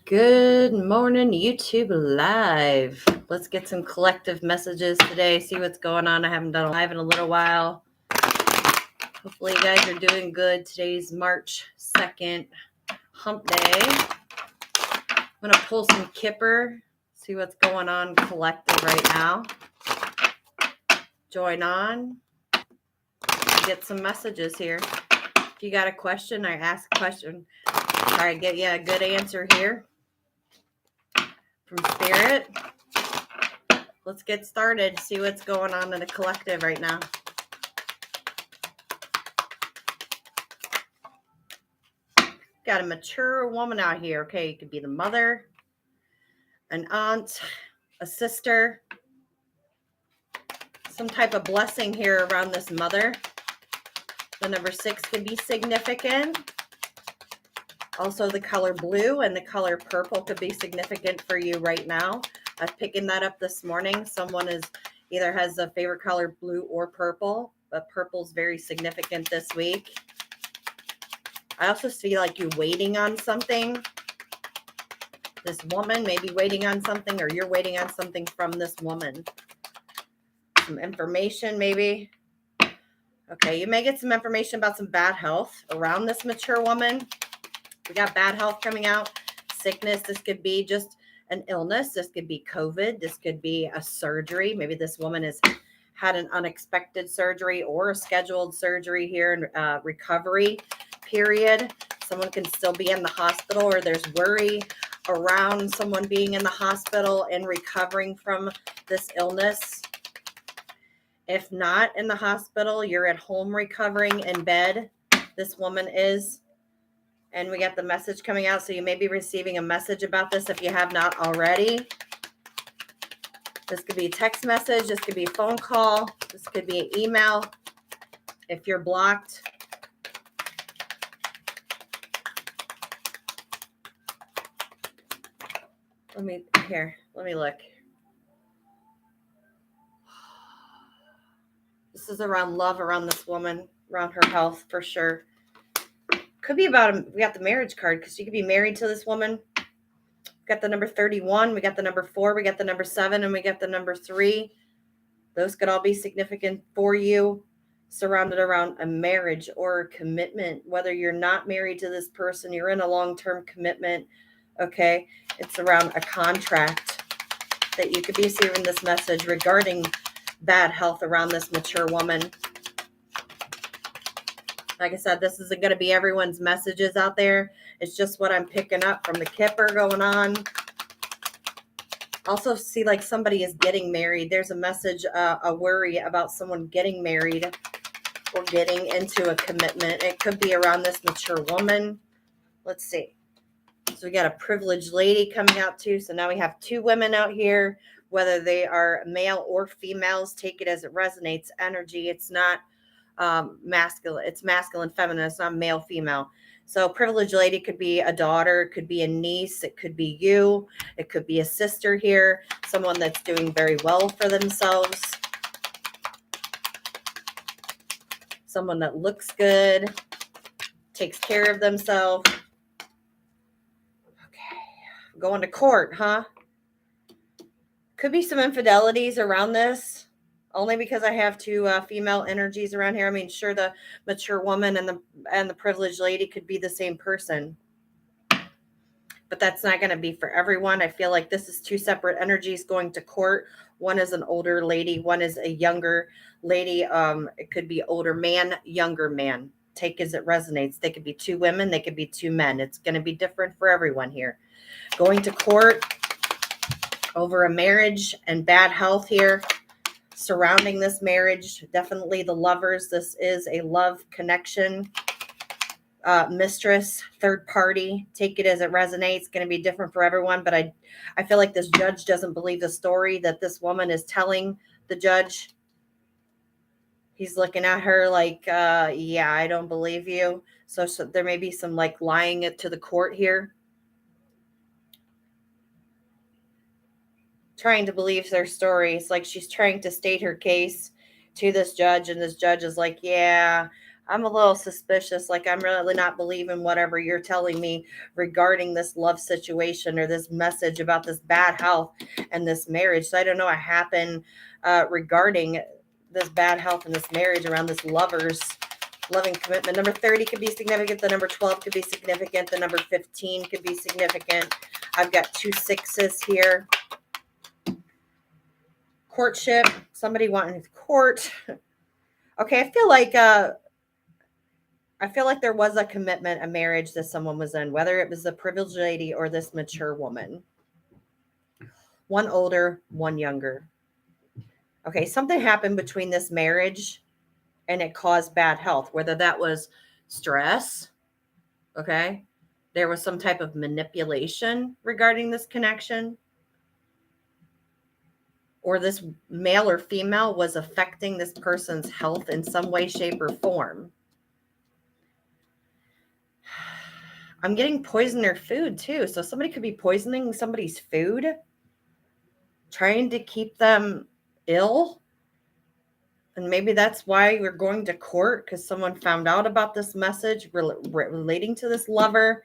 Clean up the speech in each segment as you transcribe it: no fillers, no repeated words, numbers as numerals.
Good morning, YouTube Live. Let's get some collective messages today, see what's going on. I haven't done a live in a little while. Hopefully you guys are doing good. Today's March 2nd, Hump Day. I'm going to pull some Kipper, see what's going on collective right now. Join on. Get some messages here. If you got a question, I ask a question. Try to get you a good answer here from Spirit. Let's get started. See what's going on in the collective right now. Got a mature woman out here. Okay, it could be the mother, an aunt, a sister, some type of blessing here around this mother. The number 6 could be significant. Also, the color blue and the color purple could be significant for you right now. I'm picking that up this morning. Someone either has a favorite color blue or purple, but purple's very significant this week. I also feel like you're waiting on something. This woman may be waiting on something, or you're waiting on something from this woman. Some information maybe. Okay, you may get some information about some bad health around this mature woman. We got bad health coming out. Sickness. This could be just an illness. This could be COVID. This could be a surgery. Maybe this woman has had an unexpected surgery or a scheduled surgery here in recovery period. Someone can still be in the hospital, or there's worry around someone being in the hospital and recovering from this illness. If not in the hospital, you're at home recovering in bed. This woman is. And we got the message coming out. So you may be receiving a message about this if you have not already. This could be a text message. This could be a phone call. This could be an email. If you're blocked. Let me look. This is around love around this woman, around her health for sure. Could be about, we got the marriage card because you could be married to this woman. We got the number 31, we got the number 4, we got the number 7, and we got the number 3. Those could all be significant for you, surrounded around a marriage or a commitment. Whether you're not married to this person, you're in a long-term commitment. Okay, it's around a contract that you could be receiving this message regarding bad health around this mature woman. Like I said, this isn't going to be everyone's messages out there. It's just what I'm picking up from the Kipper going on. Also see like somebody is getting married. There's a message, a worry about someone getting married or getting into a commitment. It could be around this mature woman. Let's see. So we got a privileged lady coming out too. So now we have 2 women out here, whether they are male or females. Take it as it resonates. Energy. It's not masculine. It's masculine, feminine. It's not male, female. So privileged lady could be a daughter, it could be a niece, it could be you, it could be a sister here, someone that's doing very well for themselves, someone that looks good, takes care of themselves. Okay, going to court, huh? Could be some infidelities around this. Only because I have 2 female energies around here. I mean, sure, the mature woman and the privileged lady could be the same person, but that's not going to be for everyone. I feel like this is 2 separate energies going to court. One is an older lady. One is a younger lady. It could be older man, younger man. Take as it resonates. They could be 2 women. They could be 2 men. It's going to be different for everyone here. Going to court over a marriage and bad health here. Surrounding this marriage, definitely the lovers. This is a love connection. Mistress, third party. Take it as it resonates. Going to be different for everyone, but I feel like this judge doesn't believe the story that this woman is telling the judge. He's looking at her like, yeah, I don't believe you. So there may be some like lying it to the court here. Trying to believe their story. It's like she's trying to state her case to this judge, and this judge is like, yeah, I'm a little suspicious. Like, I'm really not believing whatever you're telling me regarding this love situation or this message about this bad health and this marriage. So I don't know what happened regarding this bad health and this marriage around this loving commitment. Number 30 could be significant. The number 12 could be significant. The number 15 could be significant. I've got 2 6s here. Courtship, somebody wanting to court. Okay, I feel like there was a commitment, a marriage that someone was in, whether it was the privileged lady or this mature woman. One older, one younger. Okay, something happened between this marriage and it caused bad health, whether that was stress, okay? There was some type of manipulation regarding this connection, or this male or female was affecting this person's health in some way, shape, or form. I'm getting poison their food too. So somebody could be poisoning somebody's food, trying to keep them ill. And maybe that's why we're going to court, because someone found out about this message relating to this lover.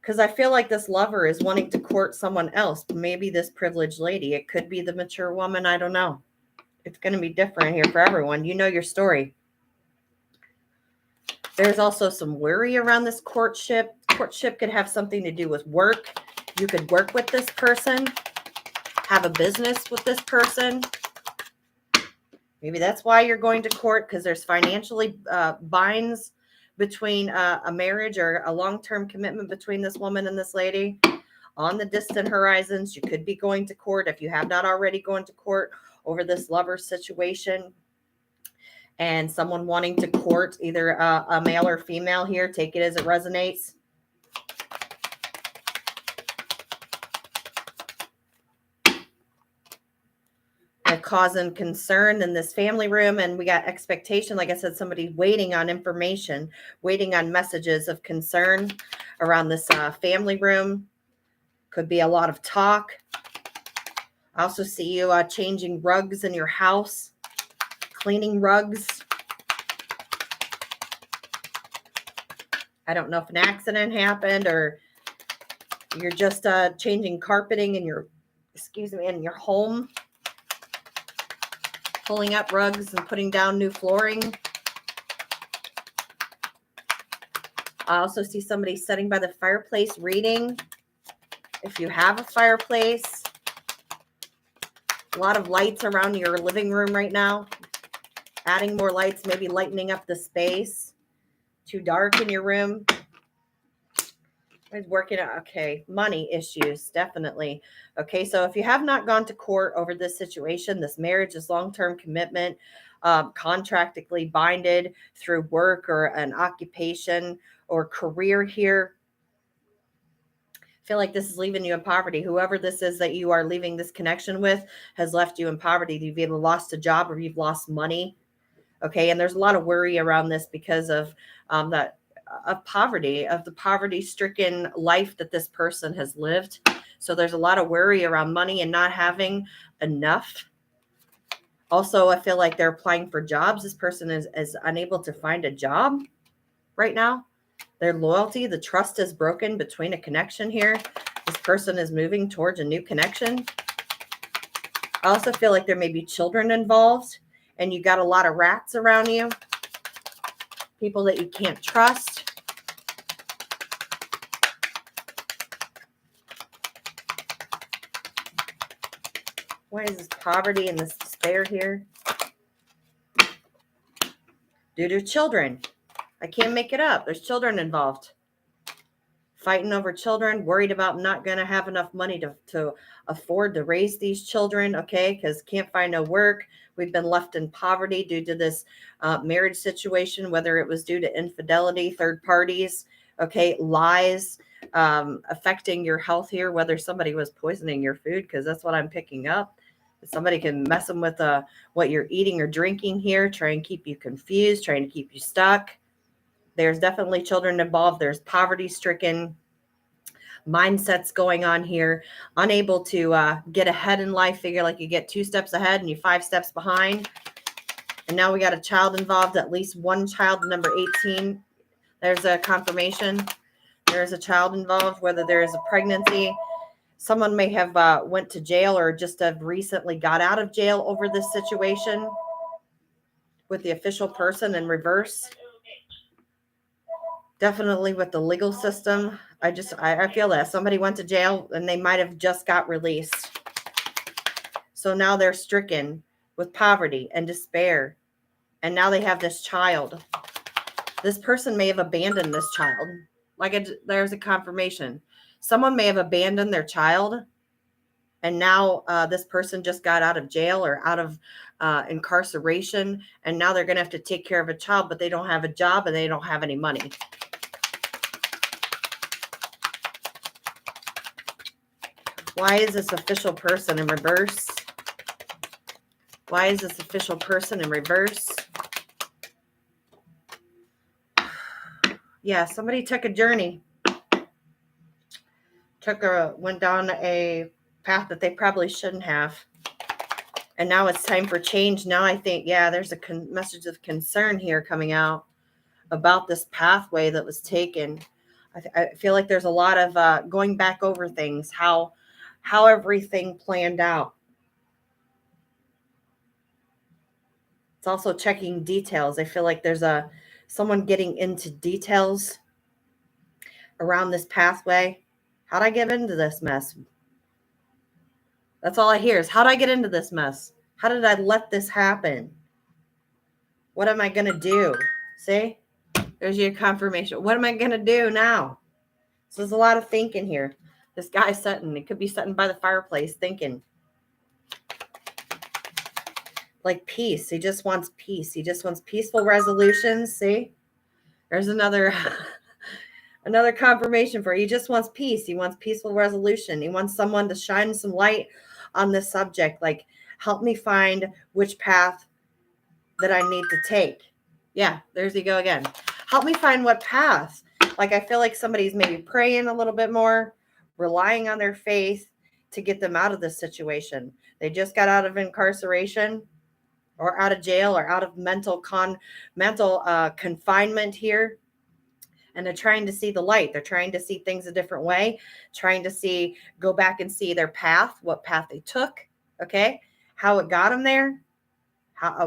Because I feel like this lover is wanting to court someone else. Maybe this privileged lady. It could be the mature woman. I don't know. It's going to be different here for everyone. You know your story. There's also some worry around this courtship. Courtship could have something to do with work. You could work with this person, have a business with this person. Maybe that's why you're going to court, because there's financially binds between a marriage or a long-term commitment between this woman and this lady. On the distant horizons, you could be going to court if you have not already gone to court over this lover situation. And someone wanting to court either a male or female here. Take it as it resonates. Causing concern in this family room, and we got expectation. Like I said, somebody waiting on information, waiting on messages of concern around this family room. Could be a lot of talk. I also see you changing rugs in your house, cleaning rugs. I don't know if an accident happened or you're just changing carpeting in your, in your home. Pulling up rugs and putting down new flooring. I also see somebody sitting by the fireplace reading. If you have a fireplace, a lot of lights around your living room right now. Adding more lights, maybe lightening up the space. Too dark in your room. It's working out. Okay, money issues, definitely. Okay, so if you have not gone to court over this situation, this marriage is long-term commitment, contractually binded through work or an occupation or career here. I feel like this is leaving you in poverty. Whoever this is that you are leaving this connection with has left you in poverty. You've either lost a job or you've lost money. Okay, and there's a lot of worry around this because of that. Of poverty, of the poverty-stricken life that this person has lived. So there's a lot of worry around money and not having enough. Also, I feel like they're applying for jobs. This person is unable to find a job right now. Their loyalty, the trust is broken between a connection here. This person is moving towards a new connection. I also feel like there may be children involved, and you got a lot of rats around you. People that you can't trust. Why is this poverty and this despair here? Due to children. I can't make it up. There's children involved. Fighting over children, worried about not going to have enough money to afford to raise these children, okay, because can't find no work. We've been left in poverty due to this marriage situation, whether it was due to infidelity, third parties, okay, lies, affecting your health here, whether somebody was poisoning your food, because that's what I'm picking up. Somebody can mess them with what you're eating or drinking here, try and keep you confused, trying to keep you stuck. There's definitely children involved. There's poverty-stricken mindsets going on here, unable to get ahead in life, figure like you get 2 steps ahead and you 5 steps behind. And now we got a child involved, at least one child, number 18. There's a confirmation. There's a child involved, whether there is a pregnancy. Someone may have went to jail or just have recently got out of jail over this situation with the official person in reverse. Definitely with the legal system. I feel that somebody went to jail and they might have just got released. So now they're stricken with poverty and despair. And now they have this child. This person may have abandoned this child. There's a confirmation. Someone may have abandoned their child. And now this person just got out of jail or out of incarceration. And now they're going to have to take care of a child, but they don't have a job and they don't have any money. Why is this official person in reverse? Why is this official person in reverse? Yeah, somebody took a journey. Went down a path that they probably shouldn't have. And now it's time for change. Now I think, yeah, there's a message of concern here coming out about this pathway that was taken. I feel like there's a lot of going back over things, how everything planned out. It's also checking details. I feel like there's someone getting into details around this pathway. How'd I get into this mess? That's all I hear is, how'd I get into this mess? How did I let this happen? What am I going to do? See? There's your confirmation. What am I going to do now? So there's a lot of thinking here. This guy's sitting. It could be sitting by the fireplace thinking. Like peace. He just wants peace. He just wants peaceful resolutions. See? There's another confirmation for you. He just wants peace. He wants peaceful resolution. He wants someone to shine some light on this subject. Like, help me find which path that I need to take. Yeah, there's you go again. Help me find what path. Like, I feel like somebody's maybe praying a little bit more, relying on their faith to get them out of this situation. They just got out of incarceration or out of jail or out of mental confinement here. And they're trying to see the light. They're trying to see things a different way, trying to go back and see their path, what path they took, okay, how it got them there,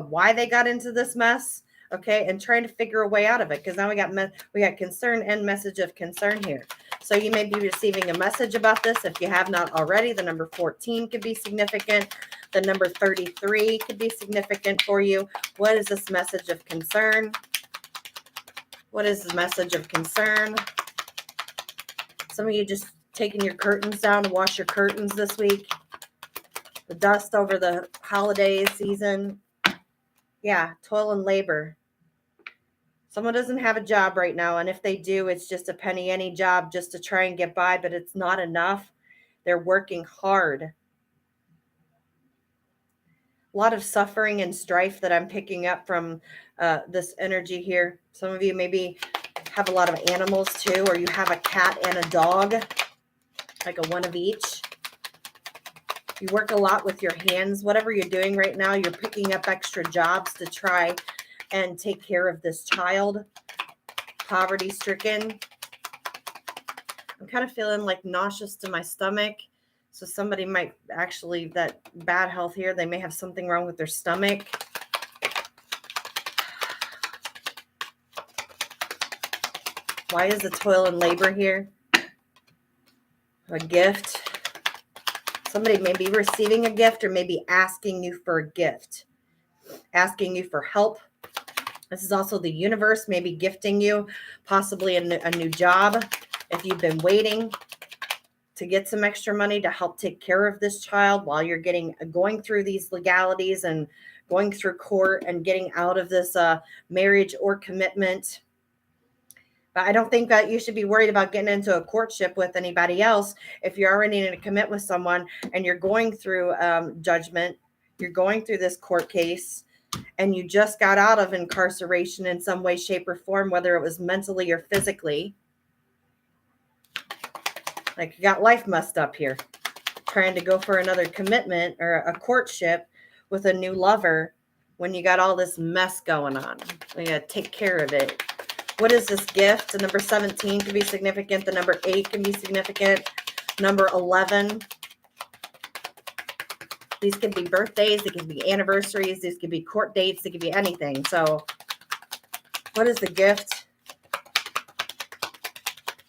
why they got into this mess, okay, and trying to figure a way out of it. Because now we got concern and message of concern here. So you may be receiving a message about this. If you have not already, the number 14 could be significant. The number 33 could be significant for you. What is this message of concern? What is the message of concern? Some of you just taking your curtains down to wash your curtains this week. The dust over the holiday season. Yeah, toil and labor. Someone doesn't have a job right now, and if they do, it's just a penny ante job just to try and get by, but it's not enough. They're working hard. A lot of suffering and strife that I'm picking up from this energy here. Some of you maybe have a lot of animals too, or you have a cat and a dog, like a one of each. You work a lot with your hands. Whatever you're doing right now, you're picking up extra jobs to try and take care of this child, poverty stricken. I'm kind of feeling like nauseous to my stomach. So somebody might actually, that bad health here, they may have something wrong with their stomach. Why is the toil and labor here? A gift. Somebody may be receiving a gift or maybe asking you for a gift, asking you for help. This is also the universe maybe gifting you possibly a new job. If you've been waiting to get some extra money to help take care of this child while you're going through these legalities and going through court and getting out of this marriage or commitment. But I don't think that you should be worried about getting into a courtship with anybody else. If you're already in a commit with someone and you're going through judgment, you're going through this court case, and you just got out of incarceration in some way, shape, or form, whether it was mentally or physically. Like, you got life messed up here, trying to go for another commitment or a courtship with a new lover. when you got all this mess going on. You got to take care of it. What is this gift? The number 17 can be significant. The number 8 can be significant. Number 11. These could be birthdays. They could be anniversaries. These could be court dates. They could be anything. So what is the gift?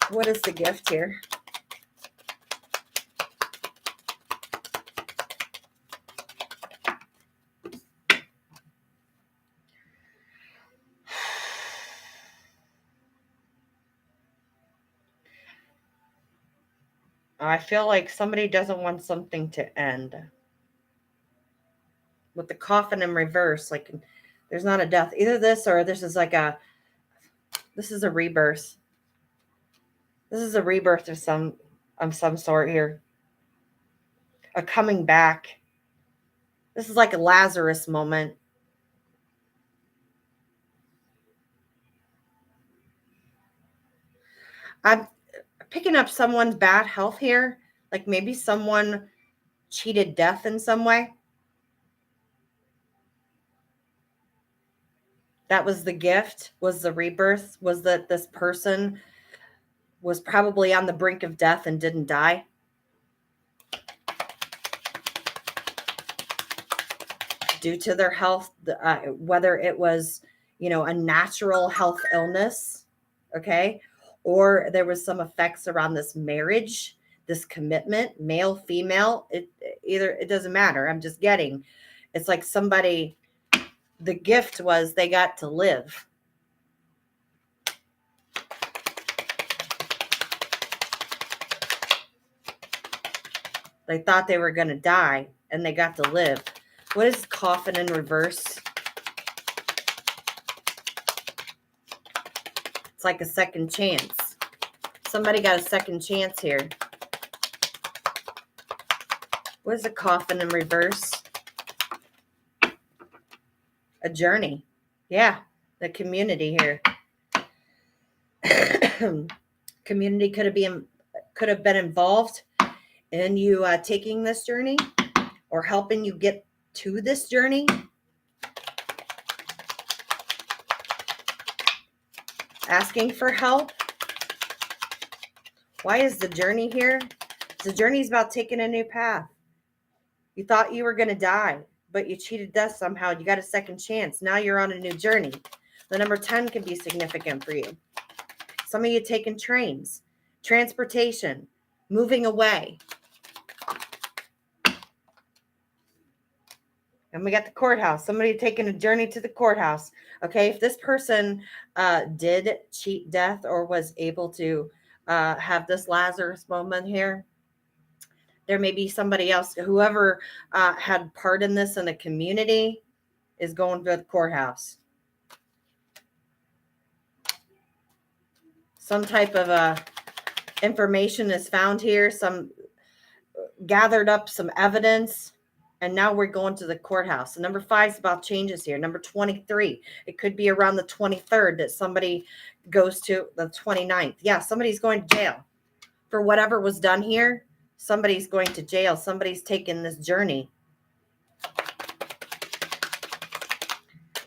What is the gift here? I feel like somebody doesn't want something to end. With the coffin in reverse, like there's not a death. Either this or this is like this is a rebirth. This is a rebirth of some sort here. A coming back. This is like a Lazarus moment. I'm picking up someone's bad health here. Like maybe someone cheated death in some way. That was the gift, was the rebirth, was that this person was probably on the brink of death and didn't die. Due to their health, whether it was, a natural health illness, okay, or there was some effects around this marriage, this commitment, male, female, it doesn't matter. I'm just getting, it's like somebody, the gift was they got to live. They thought they were going to die and they got to live. What is coffin in reverse? It's like a second chance. Somebody got a second chance here. What is a coffin in reverse? A journey. Yeah, the community here. Community could have been involved in you taking this journey or helping you get to this journey. Asking for help. Why is the journey here? The journey is about taking a new path. You thought you were going to die, but you cheated death somehow. You got a second chance. Now you're on a new journey. The number 10 can be significant for you. Some of you taking trains, transportation, moving away. And we got the courthouse. Somebody taking a journey to the courthouse. Okay, if this person did cheat death or was able to have this Lazarus moment here, there may be somebody else. Whoever had part in this in the community is going to the courthouse. Some type of information is found here. Some gathered up some evidence. And now we're going to the courthouse. So number 5 is about changes here. Number 23, it could be around the 23rd that somebody goes to the 29th. Yeah, somebody's going to jail for whatever was done here. Somebody's going to jail. Somebody's taking this journey.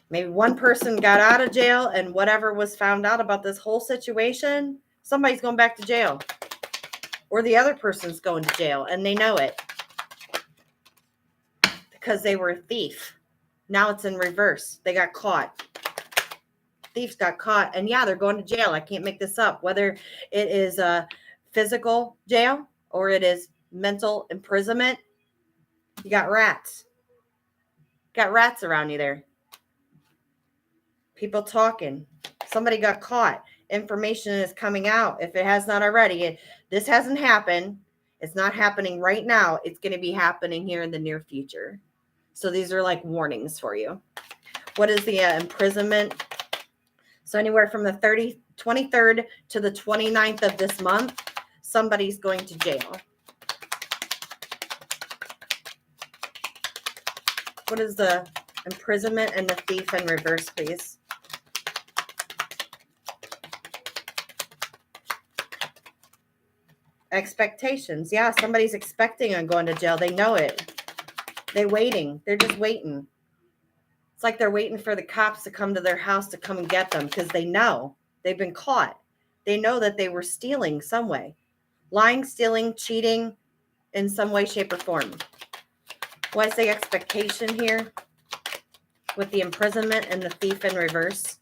Maybe one person got out of jail and whatever was found out about this whole situation, somebody's going back to jail. Or the other person's going to jail and they know it. Because they were a thief. Now it's in reverse. They got caught. Thieves got caught. And yeah, they're going to jail. I can't make this up. Whether it is a physical jail or it is mental imprisonment, you got rats. Got rats around you there. People talking. Somebody got caught. Information is coming out. If it has not already, this hasn't happened. It's not happening right now. It's going to be happening here in the near future. So these are like warnings for you. What is the imprisonment? So anywhere from the 23rd to the 29th of this month, somebody's going to jail. What is the imprisonment and the thief in reverse, please? Expectations. Yeah, somebody's expecting on going to jail. They know it. They're waiting. They're just waiting. It's like they're waiting for the cops to come to their house to come and get them because they know they've been caught. They know that they were stealing some way. Lying, stealing, cheating in some way, shape, or form. Why I say expectation here with the imprisonment and the thief in reverse.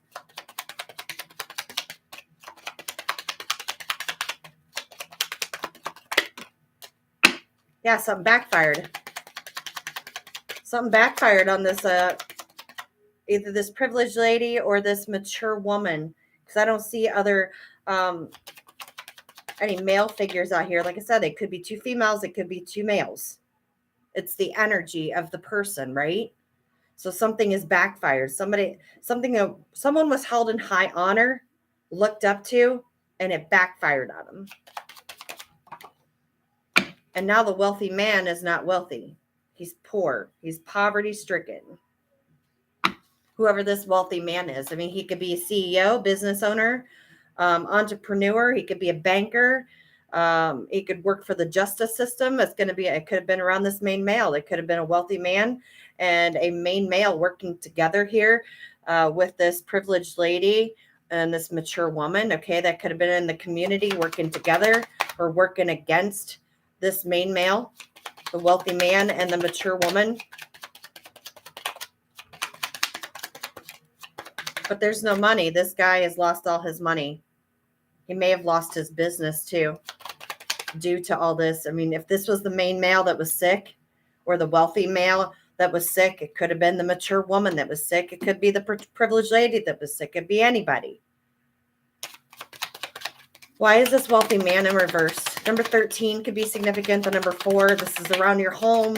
Yeah, something backfired. Something backfired on this, either this privileged lady or this mature woman. Because I don't see other, any male figures out here. Like I said, it could be two females. It could be two males. It's the energy of the person, right? So something is backfired. Someone was held in high honor, looked up to, and it backfired on them. And now the wealthy man is not wealthy. He's poor. He's poverty stricken. Whoever this wealthy man is. I mean, he could be a CEO, business owner, entrepreneur. He could be a banker. He could work for the justice system. It could have been around this main male. It could have been a wealthy man and a main male working together here with this privileged lady and this mature woman. Okay, that could have been in the community working together or working against this main male, the wealthy man and the mature woman. But there's no money. This guy has lost all his money. He may have lost his business too due to all this. I mean, if this was the main male that was sick or the wealthy male that was sick, it could have been the mature woman that was sick. It could be the privileged lady that was sick. It could be anybody. Why is this wealthy man in reverse? Number 13 could be significant. The number 4, this is around your home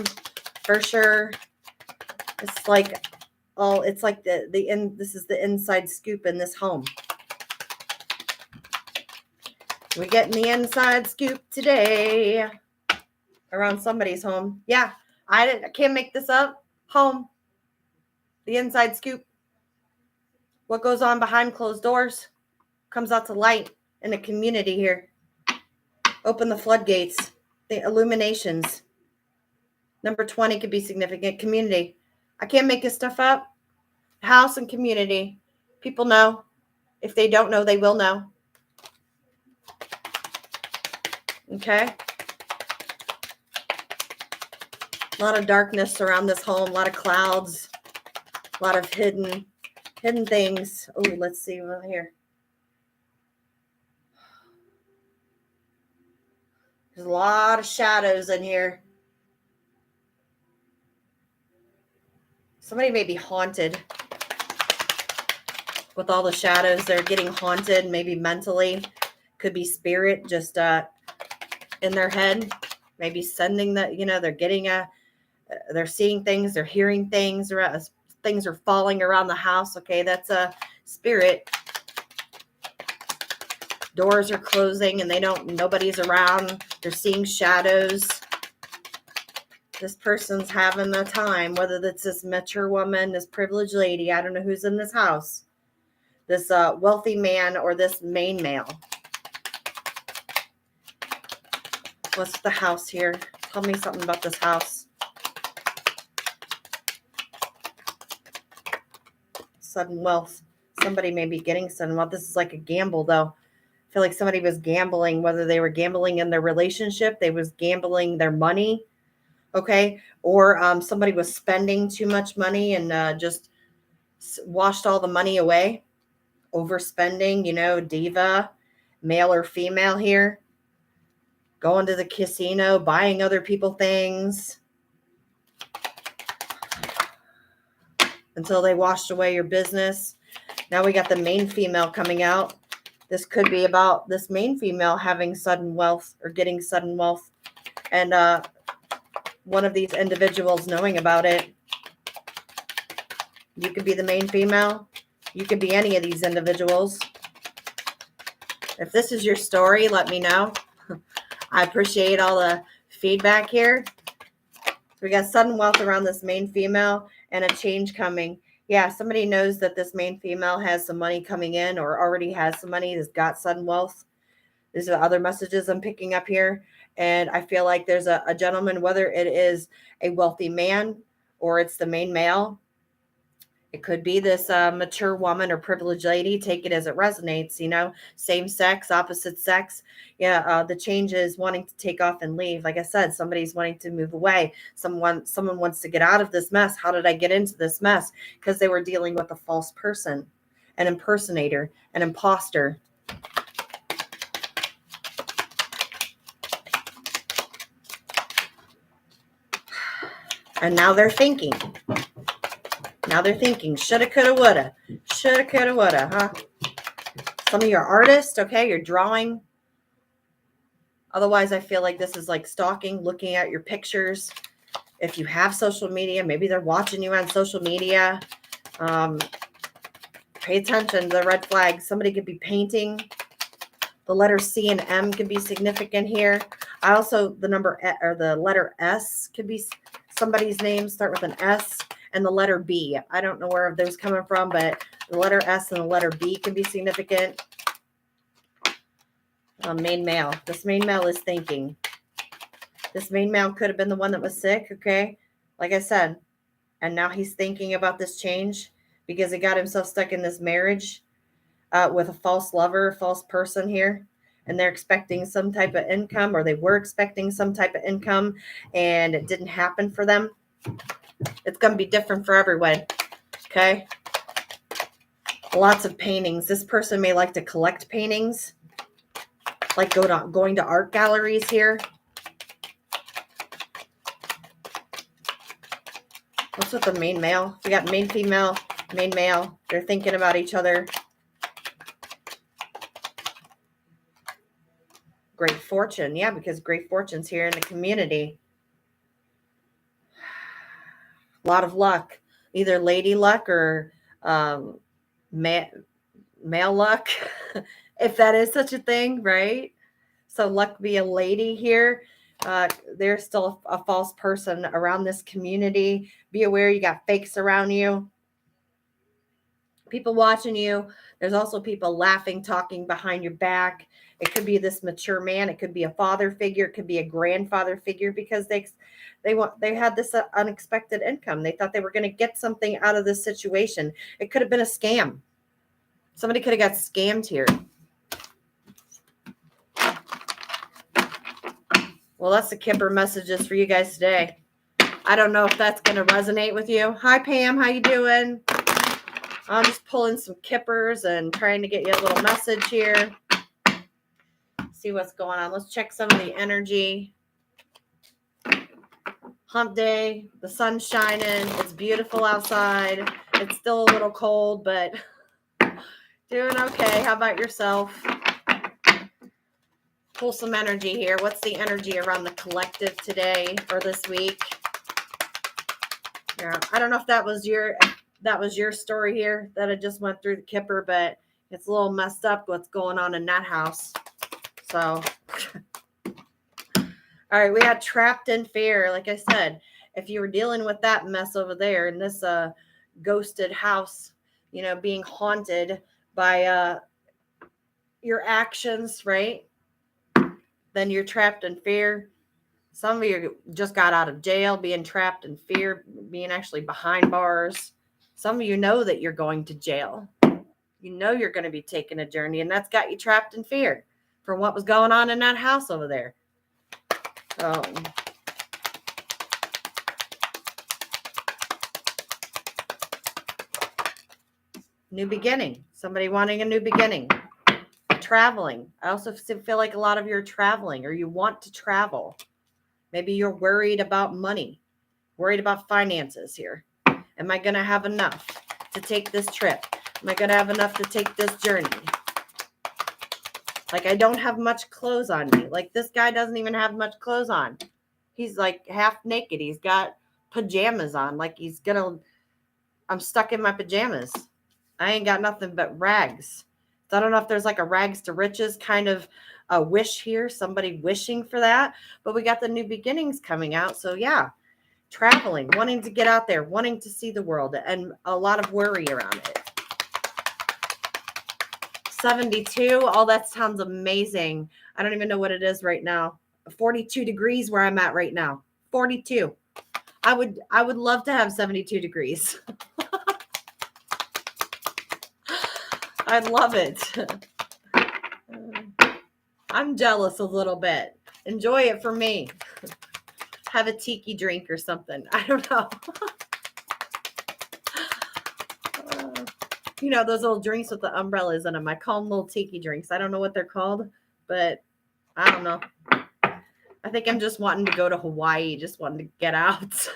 for sure. It's like, this is the inside scoop in this home. We're getting the inside scoop today around somebody's home. Yeah, I can't make this up. Home. The inside scoop. What goes on behind closed doors comes out to light in the community here. Open the floodgates. The illuminations. Number 20 could be significant. Community. I can't make this stuff up. House and community. People know. If they don't know, they will know. Okay. A lot of darkness around this home. A lot of clouds. A lot of hidden things. Oh, let's see over here. There's a lot of shadows in here. Somebody may be haunted with all the shadows. They're getting haunted, maybe mentally. Could be spirit just in their head. Maybe sending that, they're getting they're seeing things, they're hearing things, things are falling around the house. Okay, that's a spirit. Doors are closing and nobody's around. They're seeing shadows. This person's having a time, whether it's this mature woman, this privileged lady, I don't know who's in this house, this wealthy man or this main male. What's the house here? Tell me something about this house. Sudden wealth. Somebody may be getting sudden wealth. This is like a gamble, though. I feel like somebody was gambling, whether they were gambling in their relationship, they was gambling their money, okay? Or somebody was spending too much money and just washed all the money away. Overspending, diva, male or female here. Going to the casino, buying other people things until they washed away your business. Now we got the main female coming out. This could be about this main female having sudden wealth or getting sudden wealth. And one of these individuals knowing about it. You could be the main female. You could be any of these individuals. If this is your story, let me know. I appreciate all the feedback here. We got sudden wealth around this main female and a change coming. Yeah, somebody knows that this main female has some money coming in or already has some money, has got sudden wealth. These are other messages I'm picking up here. And I feel like there's a gentleman, whether it is a wealthy man or it's the main male, It could be this mature woman or privileged lady. Take it as it resonates, you know, same sex, opposite sex. Yeah, the change is wanting to take off and leave. Like I said, somebody's wanting to move away. Someone wants to get out of this mess. How did I get into this mess? Because they were dealing with a false person, an impersonator, an imposter. And now they're thinking. Now they're thinking, shoulda, coulda, woulda. Shoulda, coulda, woulda, huh? Some of you are artists, okay? You're drawing. Otherwise, I feel like this is like stalking, looking at your pictures. If you have social media, maybe they're watching you on social media. Pay attention to the red flags. Somebody could be painting. The letter C and M could be significant here. I also, the number or the letter S could be somebody's name, start with an S, and the letter B. I don't know where those coming from, but the letter S and the letter B can be significant. Main male. This main male is thinking. This main male could have been the one that was sick, okay? Like I said, and now he's thinking about this change because he got himself stuck in this marriage with a false lover, false person here. And they're expecting some type of income, or they were expecting some type of income, and it didn't happen for them. It's going to be different for everyone, okay? Lots of paintings. This person may like to collect paintings, like going to art galleries here. What's with the main male? We got main female, main male. They're thinking about each other. Great fortune. Yeah, because great fortune's here in the community. A lot of luck. Either lady luck or male luck, if that is such a thing, right? So luck be a lady here. There's still a false person around this community. Be aware you got fakes around you. People watching you. There's also people laughing, talking behind your back. It could be this mature man. It could be a father figure. It could be a grandfather figure because they had this unexpected income. They thought they were going to get something out of this situation. It could have been a scam. Somebody could have got scammed here. Well, that's the Kipper messages for you guys today. I don't know if that's going to resonate with you. Hi, Pam. How you doing? I'm just pulling some Kippers and trying to get you a little message here. See what's going on. Let's check some of the energy. Hump day. The sun's shining. It's beautiful outside. It's still a little cold, but doing okay. How about yourself? Pull some energy here. What's the energy around the collective today or this week? Yeah, I don't know if that was your story here that I just went through the Kipper, but it's a little messed up what's going on in that house. So, all right, we got trapped in fear. Like I said, if you were dealing with that mess over there in this ghosted house, you know, being haunted by your actions, right? Then you're trapped in fear. Some of you just got out of jail, being trapped in fear, being actually behind bars. Some of you know that you're going to jail. You know you're going to be taking a journey, and that's got you trapped in fear from what was going on in that house over there. New beginning. Somebody wanting a new beginning. Traveling. I also feel like a lot of you are traveling, or you want to travel. Maybe you're worried about money, worried about finances here. Am I going to have enough to take this trip? Am I going to have enough to take this journey? Like, I don't have much clothes on me. Like, this guy doesn't even have much clothes on. He's like half naked. He's got pajamas on. Like, I'm stuck in my pajamas. I ain't got nothing but rags. So I don't know if there's like a rags to riches kind of a wish here, somebody wishing for that. But we got the new beginnings coming out. So yeah, traveling, wanting to get out there, wanting to see the world, and a lot of worry around it. 72. Oh, that sounds amazing. I don't even know what it is right now. 42 degrees where I'm at right now. 42. I would love to have 72 degrees. I love it. I'm jealous a little bit. Enjoy it for me. Have a tiki drink or something. I don't know. You know, those little drinks with the umbrellas in them. I call them little tiki drinks. I don't know what they're called, but I don't know. I think I'm just wanting to go to Hawaii, just wanting to get out.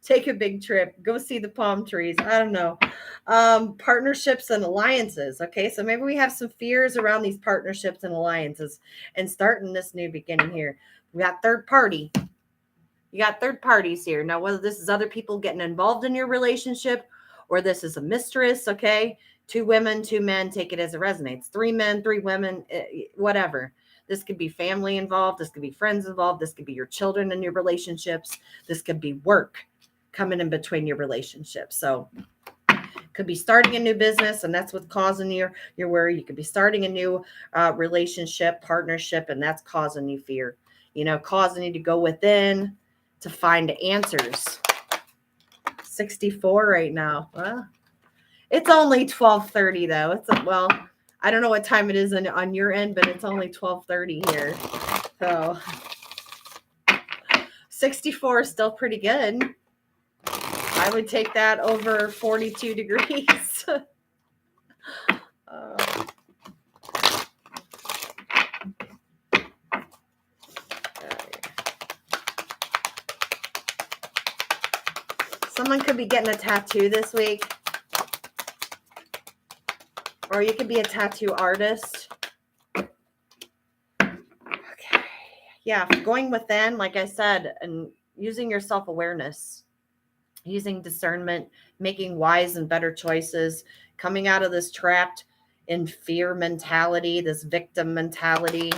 Take a big trip, go see the palm trees. I don't know. Partnerships and alliances. Okay, so maybe we have some fears around these partnerships and alliances and starting this new beginning here. We got third party. You got third parties here. Now, whether this is other people getting involved in your relationship or this is a mistress, okay? 2 women, 2 men, take it as it resonates. 3 men, 3 women, whatever. This could be family involved. This could be friends involved. This could be your children in your relationships. This could be work coming in between your relationships. So could be starting a new business, and that's what's causing your worry. You could be starting a new relationship, partnership, and that's causing you fear. You know, causing you to go within to find answers. 64 right now. Well, it's only 12:30 though. It's well, I don't know what time it is on your end, but it's only 12:30 here. So 64 is still pretty good. I would take that over 42 degrees. Someone could be getting a tattoo this week. Or you could be a tattoo artist. Okay. Yeah, going within, like I said, and using your self-awareness, using discernment, making wise and better choices, coming out of this trapped in fear mentality, this victim mentality.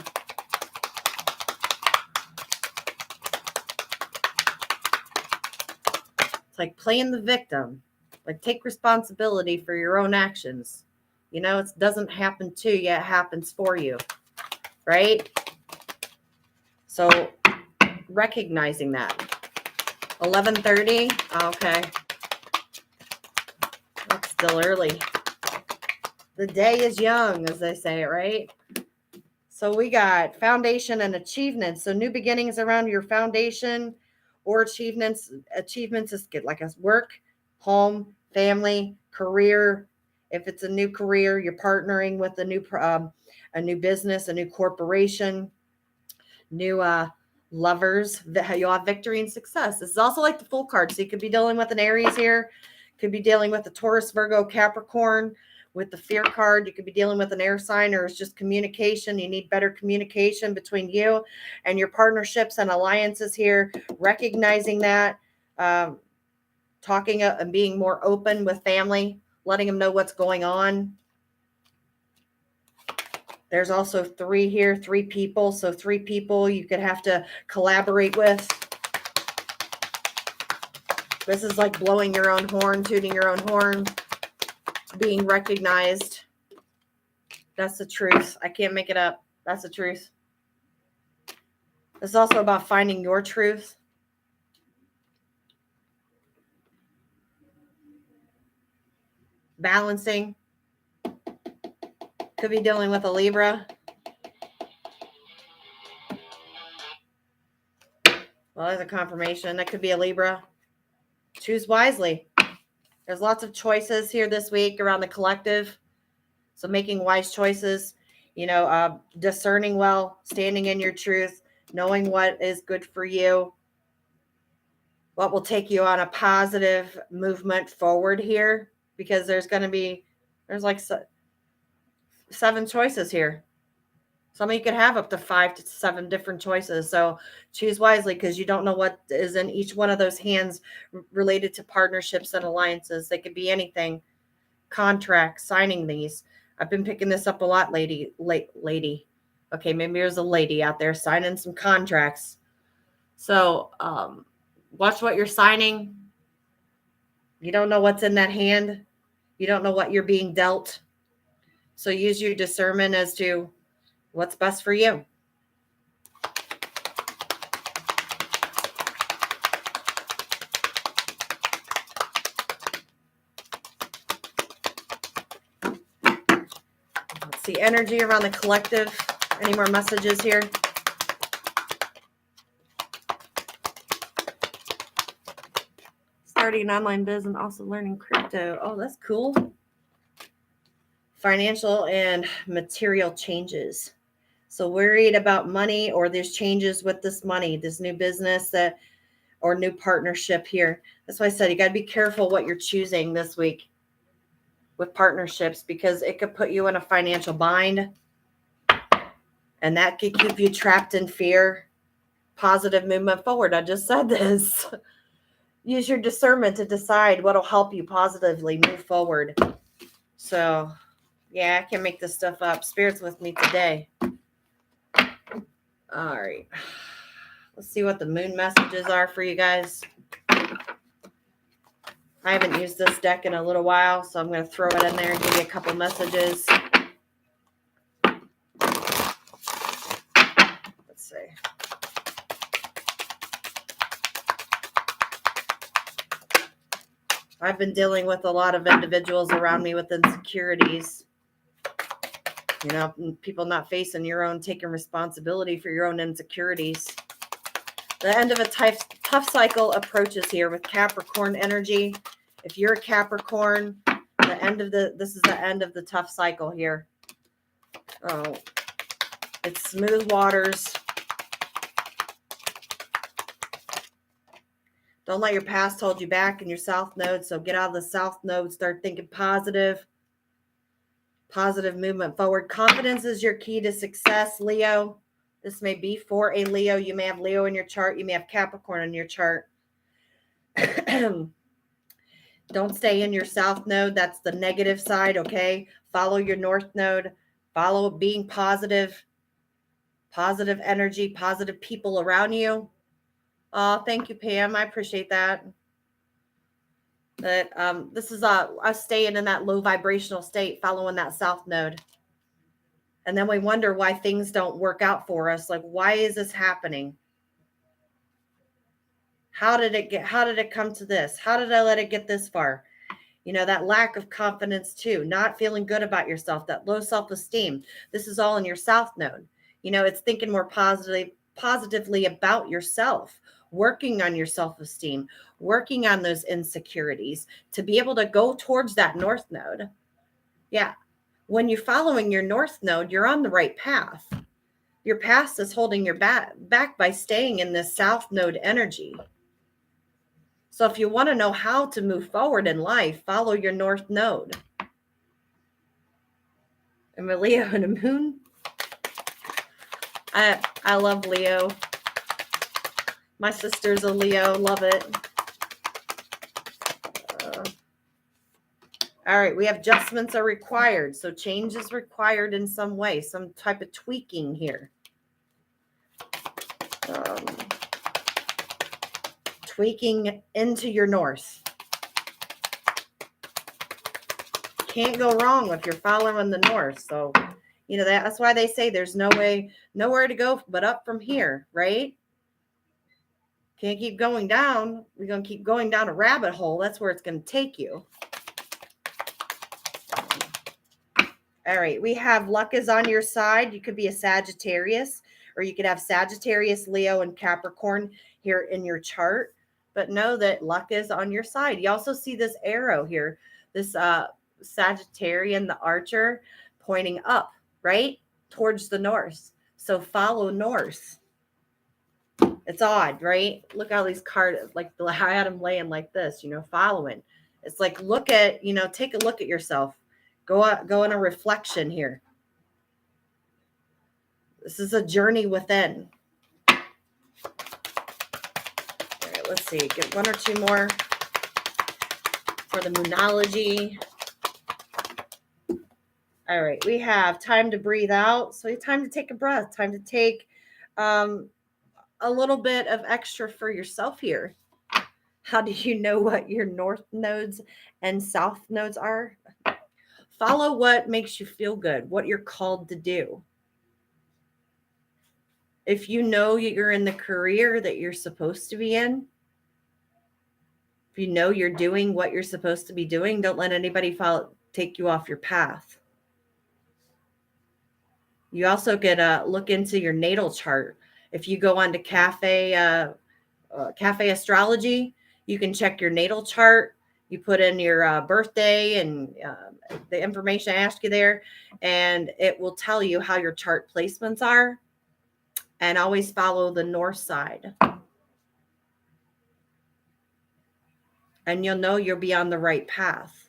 It's like playing the victim. Like, take responsibility for your own actions. You know, it doesn't happen to you, it happens for you, right? So recognizing that. 11:30, okay. It's still early. The day is young, as they say, right? So we got foundation and achievements. So new beginnings around your foundation or achievements. Achievements is good, like as work, home, family, career. If it's a new career, you're partnering with a new business, a new corporation, new lovers. You'll have victory and success. This is also like the full card. So you could be dealing with an Aries here, could be dealing with a Taurus, Virgo, Capricorn. With the fear card, you could be dealing with an air sign, or it's just communication. You need better communication between you and your partnerships and alliances here. Recognizing that, talking and being more open with family, letting them know what's going on. There's also 3 here, 3 people. So 3 people you could have to collaborate with. This is like blowing your own horn, tooting your own horn, being recognized. That's the truth. I can't make it up. That's the truth. It's also about finding your truth. Balancing. Could be dealing with a Libra. Well, there's a confirmation. That could be a Libra. Choose wisely. There's lots of choices here this week around the collective. So making wise choices, you know, discerning well, standing in your truth, knowing what is good for you, what will take you on a positive movement forward here, because there's like 7 choices here. Some of you could have up to 5 to 7 different choices. So choose wisely, because you don't know what is in each one of those hands related to partnerships and alliances. They could be anything. Contracts, signing these. I've been picking this up a lot, lady. Okay, maybe there's a lady out there signing some contracts. So watch what you're signing. You don't know what's in that hand. You don't know what you're being dealt. So use your discernment as to what's best for you. see energy around the collective. Any more messages here? Starting an online business, also learning crypto. Oh, that's cool. Financial and material changes. So worried about money, or there's changes with this money, this new business that, or new partnership here. That's why I said you got to be careful what you're choosing this week with partnerships, because it could put you in a financial bind, and that could keep you trapped in fear. Positive movement forward. I just said this. Use your discernment to decide what will help you positively move forward. So, yeah, I can make this stuff up. Spirit's with me today. All right. Let's see what the moon messages are for you guys. I haven't used this deck in a little while, so I'm going to throw it in there and give you a couple messages. Let's see. I've been dealing with a lot of individuals around me with insecurities. You know, people not facing your own, taking responsibility for your own insecurities. The end of a tough cycle approaches here with Capricorn energy. If you're a Capricorn, this is the end of the tough cycle here. Oh, it's smooth waters. Don't let your past hold you back in your South Node. So get out of the South Node. Start thinking positive. Positive movement forward. Confidence is your key to success, Leo. This may be for a Leo. You may have Leo in your chart. You may have Capricorn in your chart. Don't stay in your South Node. That's the negative side, okay? Follow your North Node. Follow being positive. Positive energy, positive people around you. Oh, thank you, Pam. I appreciate that. But this is us staying in that low vibrational state, following that South Node. And then we wonder why things don't work out for us. Like, why is this happening? How did it come to this? How did I let it get this far? You know, that lack of confidence too, not feeling good about yourself, that low self-esteem. This is all in your South Node. You know, it's thinking more positively about yourself, working on your self-esteem, working on those insecurities to be able to go towards that North Node. Yeah. When you're following your North Node, you're on the right path. Your past is holding your back by staying in this South Node energy. So if you want to know how to move forward in life, follow your North Node. I'm a Leo and a moon. I love Leo. My sister's a Leo. Love it. All right. We have adjustments are required. So change is required in some way. Some type of tweaking here. Tweaking into your North. Can't go wrong if you're following the North. So, you know, that's why they say there's nowhere to go but up from here, right? Can't keep going down. We're going to keep going down a rabbit hole. That's where it's going to take you. All right. We have luck is on your side. You could be a Sagittarius, or you could have Sagittarius, Leo, and Capricorn here in your chart. But know that luck is on your side. You also see this arrow here, this Sagittarian, the archer, pointing up, right? Towards the north. So follow north. It's odd, right? Look at all these cards, like I had them laying like this, you know, following. It's like, look at, you know, take a look at yourself. Go in a reflection here. This is a journey within. All right, let's see. Get one or two more for the Moonology. All right, we have time to breathe out. So time to take a breath, time to take a little bit of extra for yourself here. How do you know what your North Nodes and South Nodes are? Follow what makes you feel good, what you're called to do. If you know you're in the career that you're supposed to be in, if you know you're doing what you're supposed to be doing, don't let anybody take you off your path. You also could look into your natal chart. If you go on to Cafe Astrology, you can check your natal chart. You put in your birthday and the information I asked you there, and it will tell you how your chart placements are. And always follow the north side. And you'll know you'll be on the right path.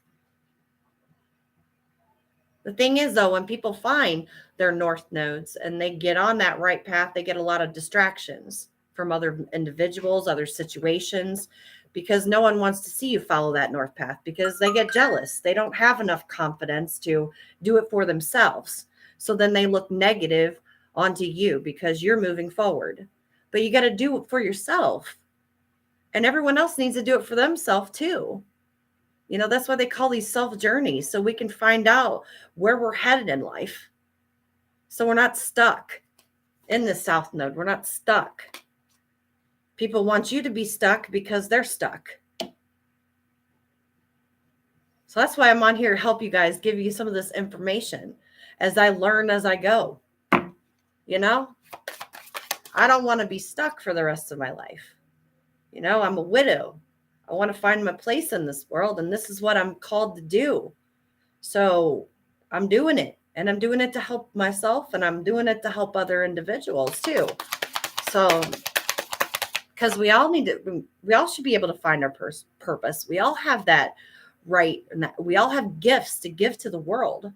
The thing is, though, when people find their north nodes and they get on that right path, they get a lot of distractions from other individuals, other situations, because no one wants to see you follow that north path because they get jealous. They don't have enough confidence to do it for themselves. So then they look negative onto you because you're moving forward. But you got to do it for yourself. And everyone else needs to do it for themselves too. You know, that's why they call these self journeys, so we can find out where we're headed in life. So we're not stuck in the South Node. We're not stuck. People want you to be stuck because they're stuck. So that's why I'm on here to help you guys, give you some of this information as I learn as I go. You know, I don't want to be stuck for the rest of my life. You know, I'm a widow. I want to find my place in this world, and this is what I'm called to do. So I'm doing it, and I'm doing it to help myself, and I'm doing it to help other individuals too. So, because we all should be able to find our purpose. We all have that right, and we all have gifts to give to the world.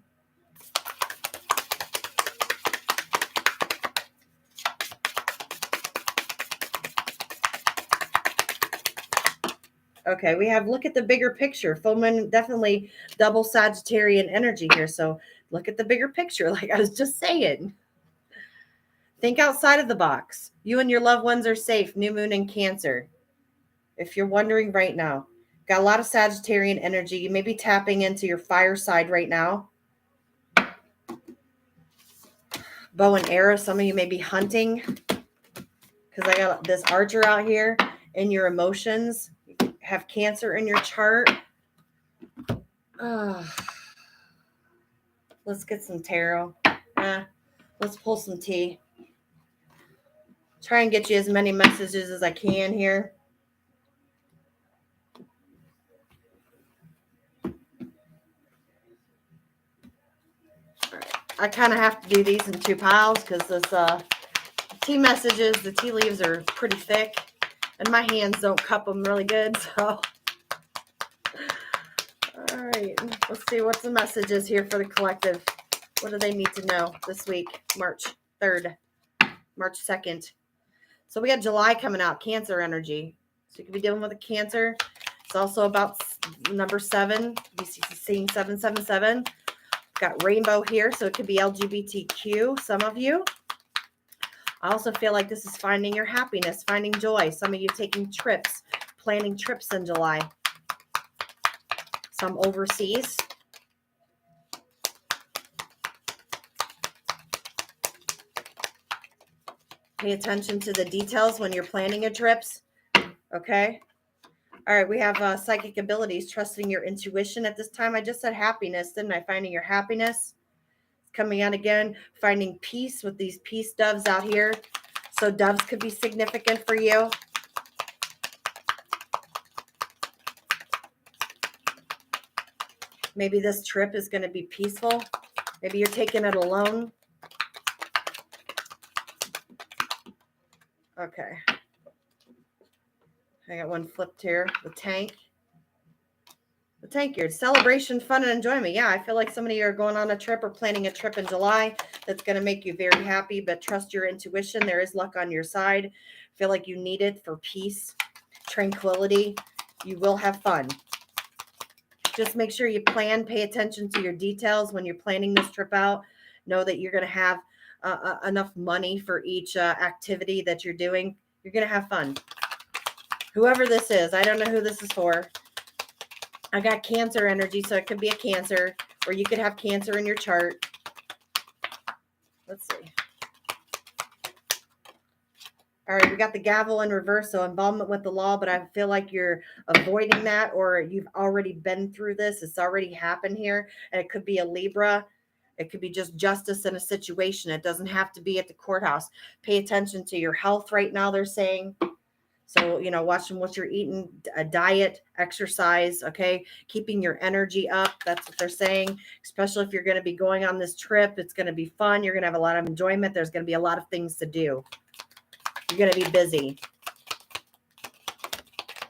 Okay, we have look at the bigger picture. Full moon, definitely double Sagittarian energy here. So look at the bigger picture, like I was just saying. Think outside of the box. You and your loved ones are safe. New moon in Cancer. If you're wondering right now, got a lot of Sagittarian energy. You may be tapping into your fire side right now. Bow and arrow. Some of you may be hunting because I got this archer out here. In your emotions, you have Cancer in your chart. Let's get some tarot. Let's pull some tea. Try and get you as many messages as I can here. All right. I kind of have to do these in two piles because this tea messages, the tea leaves are pretty thick, and my hands don't cup them really good. So, all right, let's see what's the messages here for the collective. What do they need to know this week, March 3rd, March 2nd? So we got July coming out, Cancer energy. So you could be dealing with a Cancer. It's also about number 7. You see, seeing 777. Got rainbow here, so it could be LGBTQ, some of you. I also feel like this is finding your happiness, finding joy. Some of you taking trips, planning trips in July. Some overseas. Pay attention to the details when you're planning your trips. Okay. All right. We have psychic abilities, trusting your intuition at this time. I just said happiness, didn't I? Finding your happiness. Coming out again. Finding peace with these peace doves out here. So doves could be significant for you. Maybe this trip is going to be peaceful. Maybe you're taking it alone. Okay. I got one flipped here. The tank. The tank here. Celebration, fun, and enjoyment. Yeah, I feel like some of you are going on a trip or planning a trip in July that's going to make you very happy, but trust your intuition. There is luck on your side. Feel like you need it for peace, tranquility. You will have fun. Just make sure you plan, pay attention to your details when you're planning this trip out. Know that you're going to have enough money for each activity that you're doing. You're going to have fun. Whoever this is, I don't know who this is for. I got Cancer energy, so it could be a Cancer, or you could have Cancer in your chart. Let's see. All right, we got the gavel in reverse, so involvement with the law, but I feel like you're avoiding that, or you've already been through this. It's already happened here, and it could be a Libra. It could be just justice in a situation. It doesn't have to be at the courthouse. Pay attention to your health right now, they're saying. So, watching what you're eating, a diet, exercise, okay? Keeping your energy up. That's what they're saying. Especially if you're going to be going on this trip. It's going to be fun. You're going to have a lot of enjoyment. There's going to be a lot of things to do. You're going to be busy.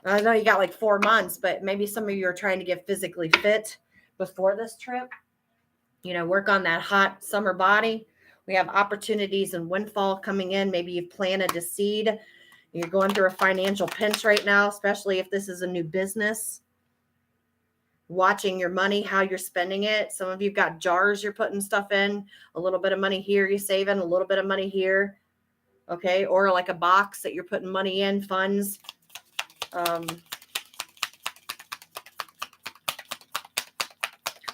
I know you got like 4 months, but maybe some of you are trying to get physically fit before this trip. Work on that hot summer body. We have opportunities and windfall coming in. Maybe you've planted a seed. You're going through a financial pinch right now, especially if this is a new business. Watching your money, how you're spending it. Some of you got jars you're putting stuff in. A little bit of money here you're saving, a little bit of money here. Okay, or like a box that you're putting money in, funds.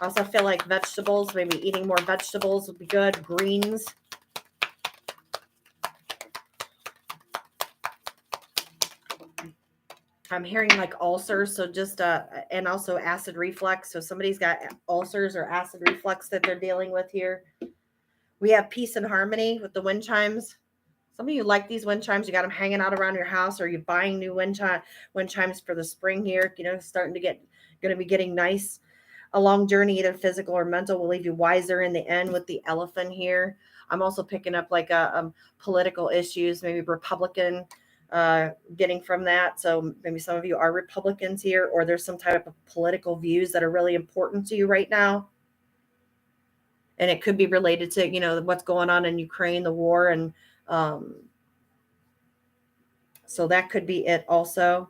Also feel like vegetables, maybe eating more vegetables would be good. Greens. I'm hearing like ulcers, so just and also acid reflux. So somebody's got ulcers or acid reflux that they're dealing with here. We have peace and harmony with the wind chimes. Some of you like these wind chimes. You got them hanging out around your house, or you're buying new wind chimes for the spring here. Starting to going to be getting nice. A long journey, either physical or mental, will leave you wiser in the end with the elephant here. I'm also picking up like political issues, maybe Republican, getting from that. So maybe some of you are Republicans here, or there's some type of political views that are really important to you right now. And it could be related to, what's going on in Ukraine, the war. And so that could be it also.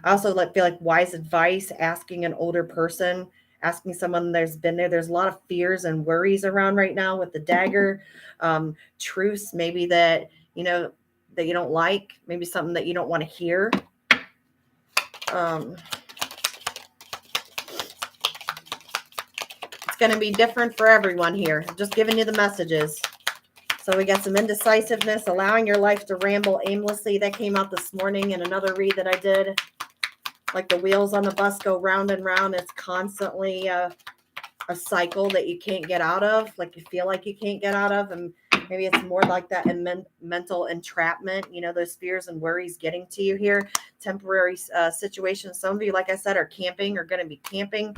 I also feel like wise advice, asking an older person, asking someone that's been there. There's a lot of fears and worries around right now with the dagger. Truths maybe that you don't like, maybe something that you don't want to hear. It's going to be different for everyone here. I'm just giving you the messages. So we got some indecisiveness, allowing your life to ramble aimlessly. That came out this morning in another read that I did. Like the wheels on the bus go round and round. It's constantly a cycle that you can't get out of, like you feel like you can't get out of. And maybe it's more like that mental entrapment, those fears and worries getting to you here. Temporary situations. Some of you, like I said, are camping or going to be camping.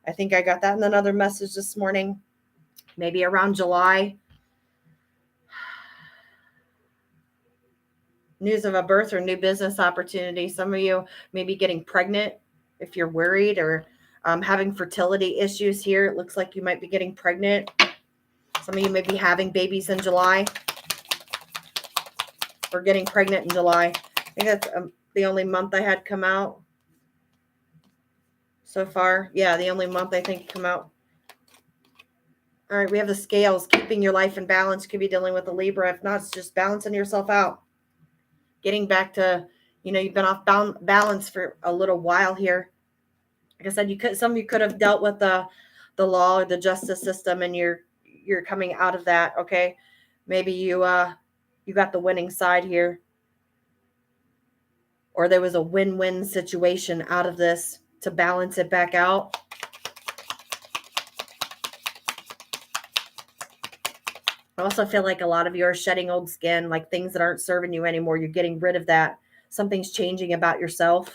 I think I got that in another message this morning. Maybe around July. News of a birth or new business opportunity. Some of you may be getting pregnant if you're worried, or having fertility issues here. It looks like you might be getting pregnant. Some of you may be having babies in July or getting pregnant in July. I think that's the only month I had come out so far. Yeah, the only month I think come out. All right, we have the scales. Keeping your life in balance. Could be dealing with a Libra. If not, it's just balancing yourself out. Getting back to, you've been off balance for a little while here. Like I said, some of you could have dealt with the law or the justice system, and you're coming out of that. Okay, maybe you got the winning side here, or there was a win-win situation out of this to balance it back out. I also feel like a lot of you are shedding old skin, like things that aren't serving you anymore. You're getting rid of that. Something's changing about yourself.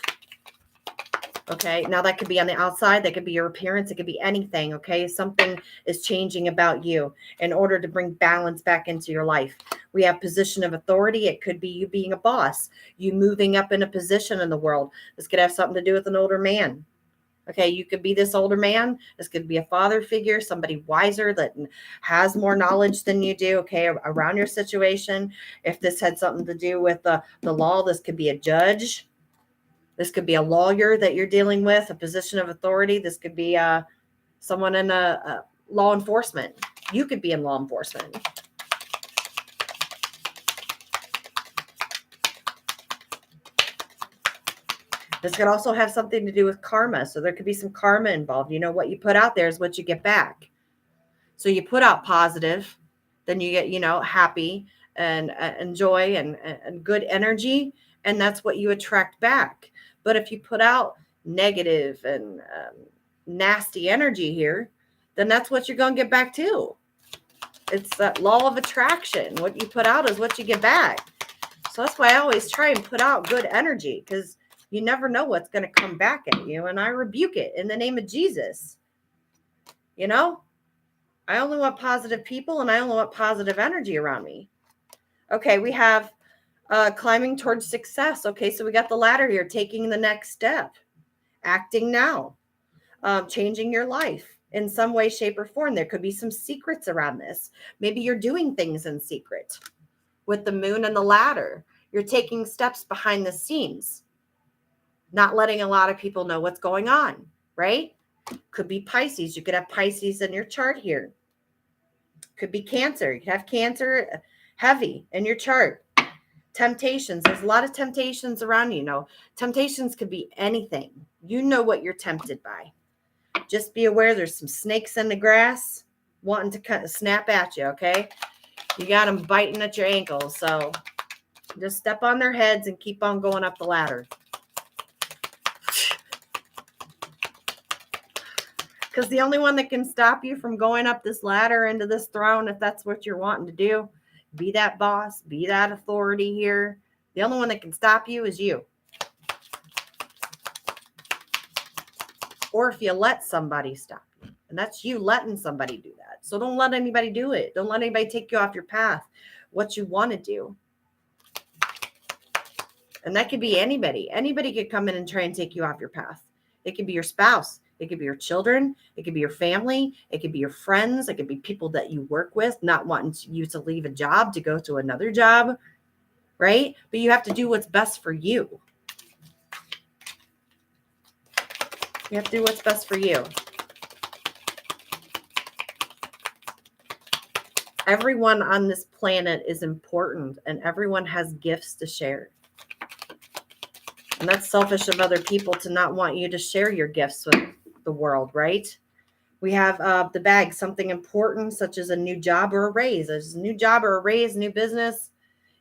Okay, now that could be on the outside. That could be your appearance. It could be anything. Okay, something is changing about you in order to bring balance back into your life. We have position of authority. It could be you being a boss, you moving up in a position in the world. This could have something to do with an older man. Okay, you could be this older man. This could be a father figure, somebody wiser that has more knowledge than you do, okay, around your situation. If this had something to do with the law, this could be a judge. This could be a lawyer that you're dealing with, a position of authority. This could be someone in a law enforcement. You could be in law enforcement. This could also have something to do with karma. So there could be some karma involved. What you put out there is what you get back. So you put out positive, then you get, happy and joy and good energy. And that's what you attract back. But if you put out negative and nasty energy here, then that's what you're going to get back too. It's that law of attraction. What you put out is what you get back. So that's why I always try and put out good energy, because you never know what's going to come back at you. And I rebuke it in the name of Jesus. You know, I only want positive people, and I only want positive energy around me. Okay, we have climbing towards success. Okay, so we got the ladder here, taking the next step, acting now, changing your life in some way, shape, or form. There could be some secrets around this. Maybe you're doing things in secret. With the moon and the ladder, you're taking steps behind the scenes, not letting a lot of people know what's going on, right? Could be Pisces. You could have Pisces in your chart here. Could be Cancer. You could have Cancer heavy in your chart. Temptations. There's a lot of temptations around you. Temptations could be anything. You know what you're tempted by. Just be aware there's some snakes in the grass wanting to kind of snap at you, okay? You got them biting at your ankles, so just step on their heads and keep on going up the ladder. Because the only one that can stop you from going up this ladder into this throne, if that's what you're wanting to do, be that boss, be that authority here, the only one that can stop you is you. Or if you let somebody stop you, and that's you letting somebody do that. So don't let anybody do it. Don't let anybody take you off your path, what you want to do. And that could be anybody. Anybody could come in and try and take you off your path. It could be your spouse. It could be your children. It could be your family. It could be your friends. It could be people that you work with, not wanting you to leave a job to go to another job, right? But you have to do what's best for you. You have to do what's best for you. Everyone on this planet is important, and everyone has gifts to share. And that's selfish of other people to not want you to share your gifts with the world, right? We have the bag, something important, such as a new job or a raise. There's a new job or a raise, new business.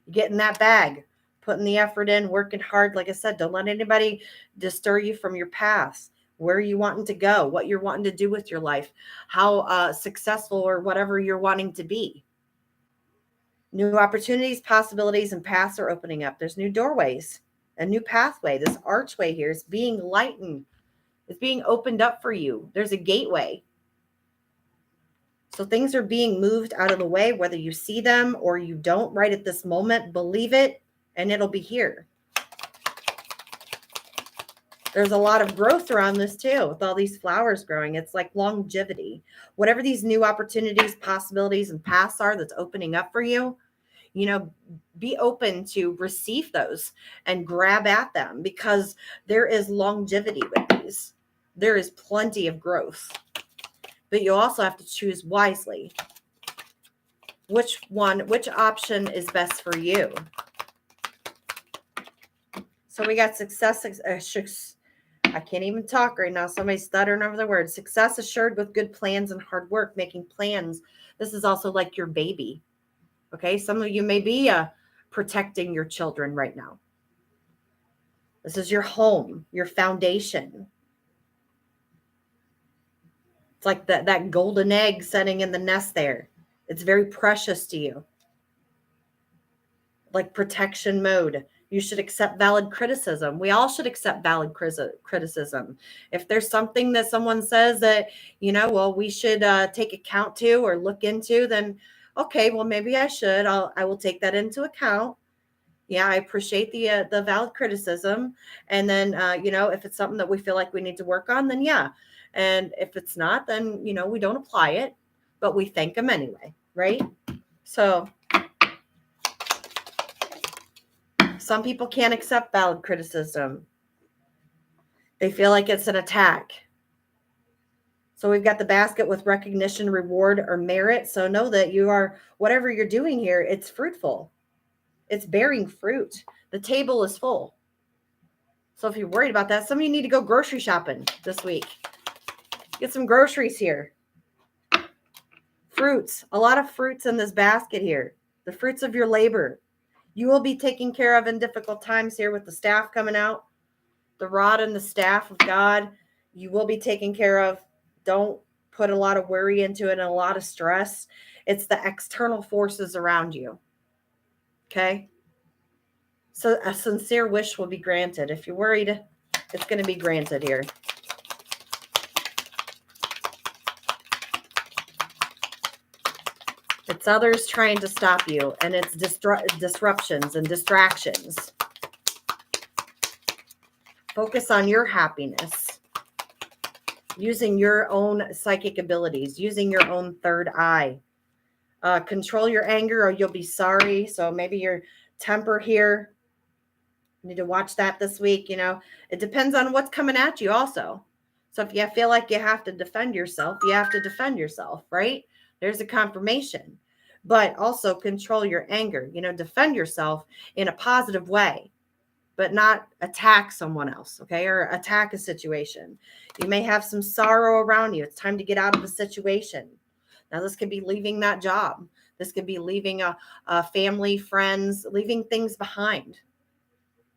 You get in that bag, putting the effort in, working hard. Like I said, don't let anybody disturb you from your path, where you wanting to go, what you're wanting to do with your life, how successful or whatever you're wanting to be. New opportunities, possibilities, and paths are opening up. There's new doorways, a new pathway. This archway here is being lightened. It's being opened up for you. There's a gateway. So things are being moved out of the way, whether you see them or you don't right at this moment. Believe it, and it'll be here. There's a lot of growth around this too, with all these flowers growing. It's like longevity. Whatever these new opportunities, possibilities, and paths are that's opening up for you, be open to receive those and grab at them, because there is longevity with these. There is plenty of growth. But you also have to choose wisely. Which option is best for you? So we got success. I can't even talk right now. Somebody's stuttering over the word. Success assured with good plans and hard work, making plans. This is also like your baby. Okay, some of you may be protecting your children right now. This is your home, your foundation. It's like that golden egg setting in the nest there. It's very precious to you. Like protection mode. You should accept valid criticism. We all should accept valid criticism. If there's something that someone says that, we should take account to or look into, then okay, well, maybe I should. I will take that into account. Yeah, I appreciate the valid criticism. And then, if it's something that we feel like we need to work on, then yeah. And if it's not, then, we don't apply it, but we thank them anyway, right? So some people can't accept valid criticism. They feel like it's an attack. So we've got the basket with recognition, reward, or merit. So know that whatever you're doing here, it's fruitful. It's bearing fruit. The table is full. So if you're worried about that, some of you need to go grocery shopping this week. Get some groceries here. Fruits. A lot of fruits in this basket here. The fruits of your labor. You will be taken care of in difficult times here with the staff coming out. The rod and the staff of God. You will be taken care of. Don't put a lot of worry into it and a lot of stress. It's the external forces around you. Okay? So a sincere wish will be granted. If you're worried, it's going to be granted here. It's others trying to stop you, and it's disruptions and distractions. Focus on your happiness, using your own psychic abilities, using your own third eye. Control your anger or you'll be sorry. So maybe your temper here, you need to watch that this week. You know, it depends on what's coming at you also. So if you feel like you have to defend yourself, you have to defend yourself, right? There's a confirmation. But also control your anger, you know, defend yourself in a positive way, but not attack someone else, okay? Or attack a situation. You may have some sorrow around you. It's time to get out of a situation. Now, this could be leaving that job. This could be leaving a family, friends, leaving things behind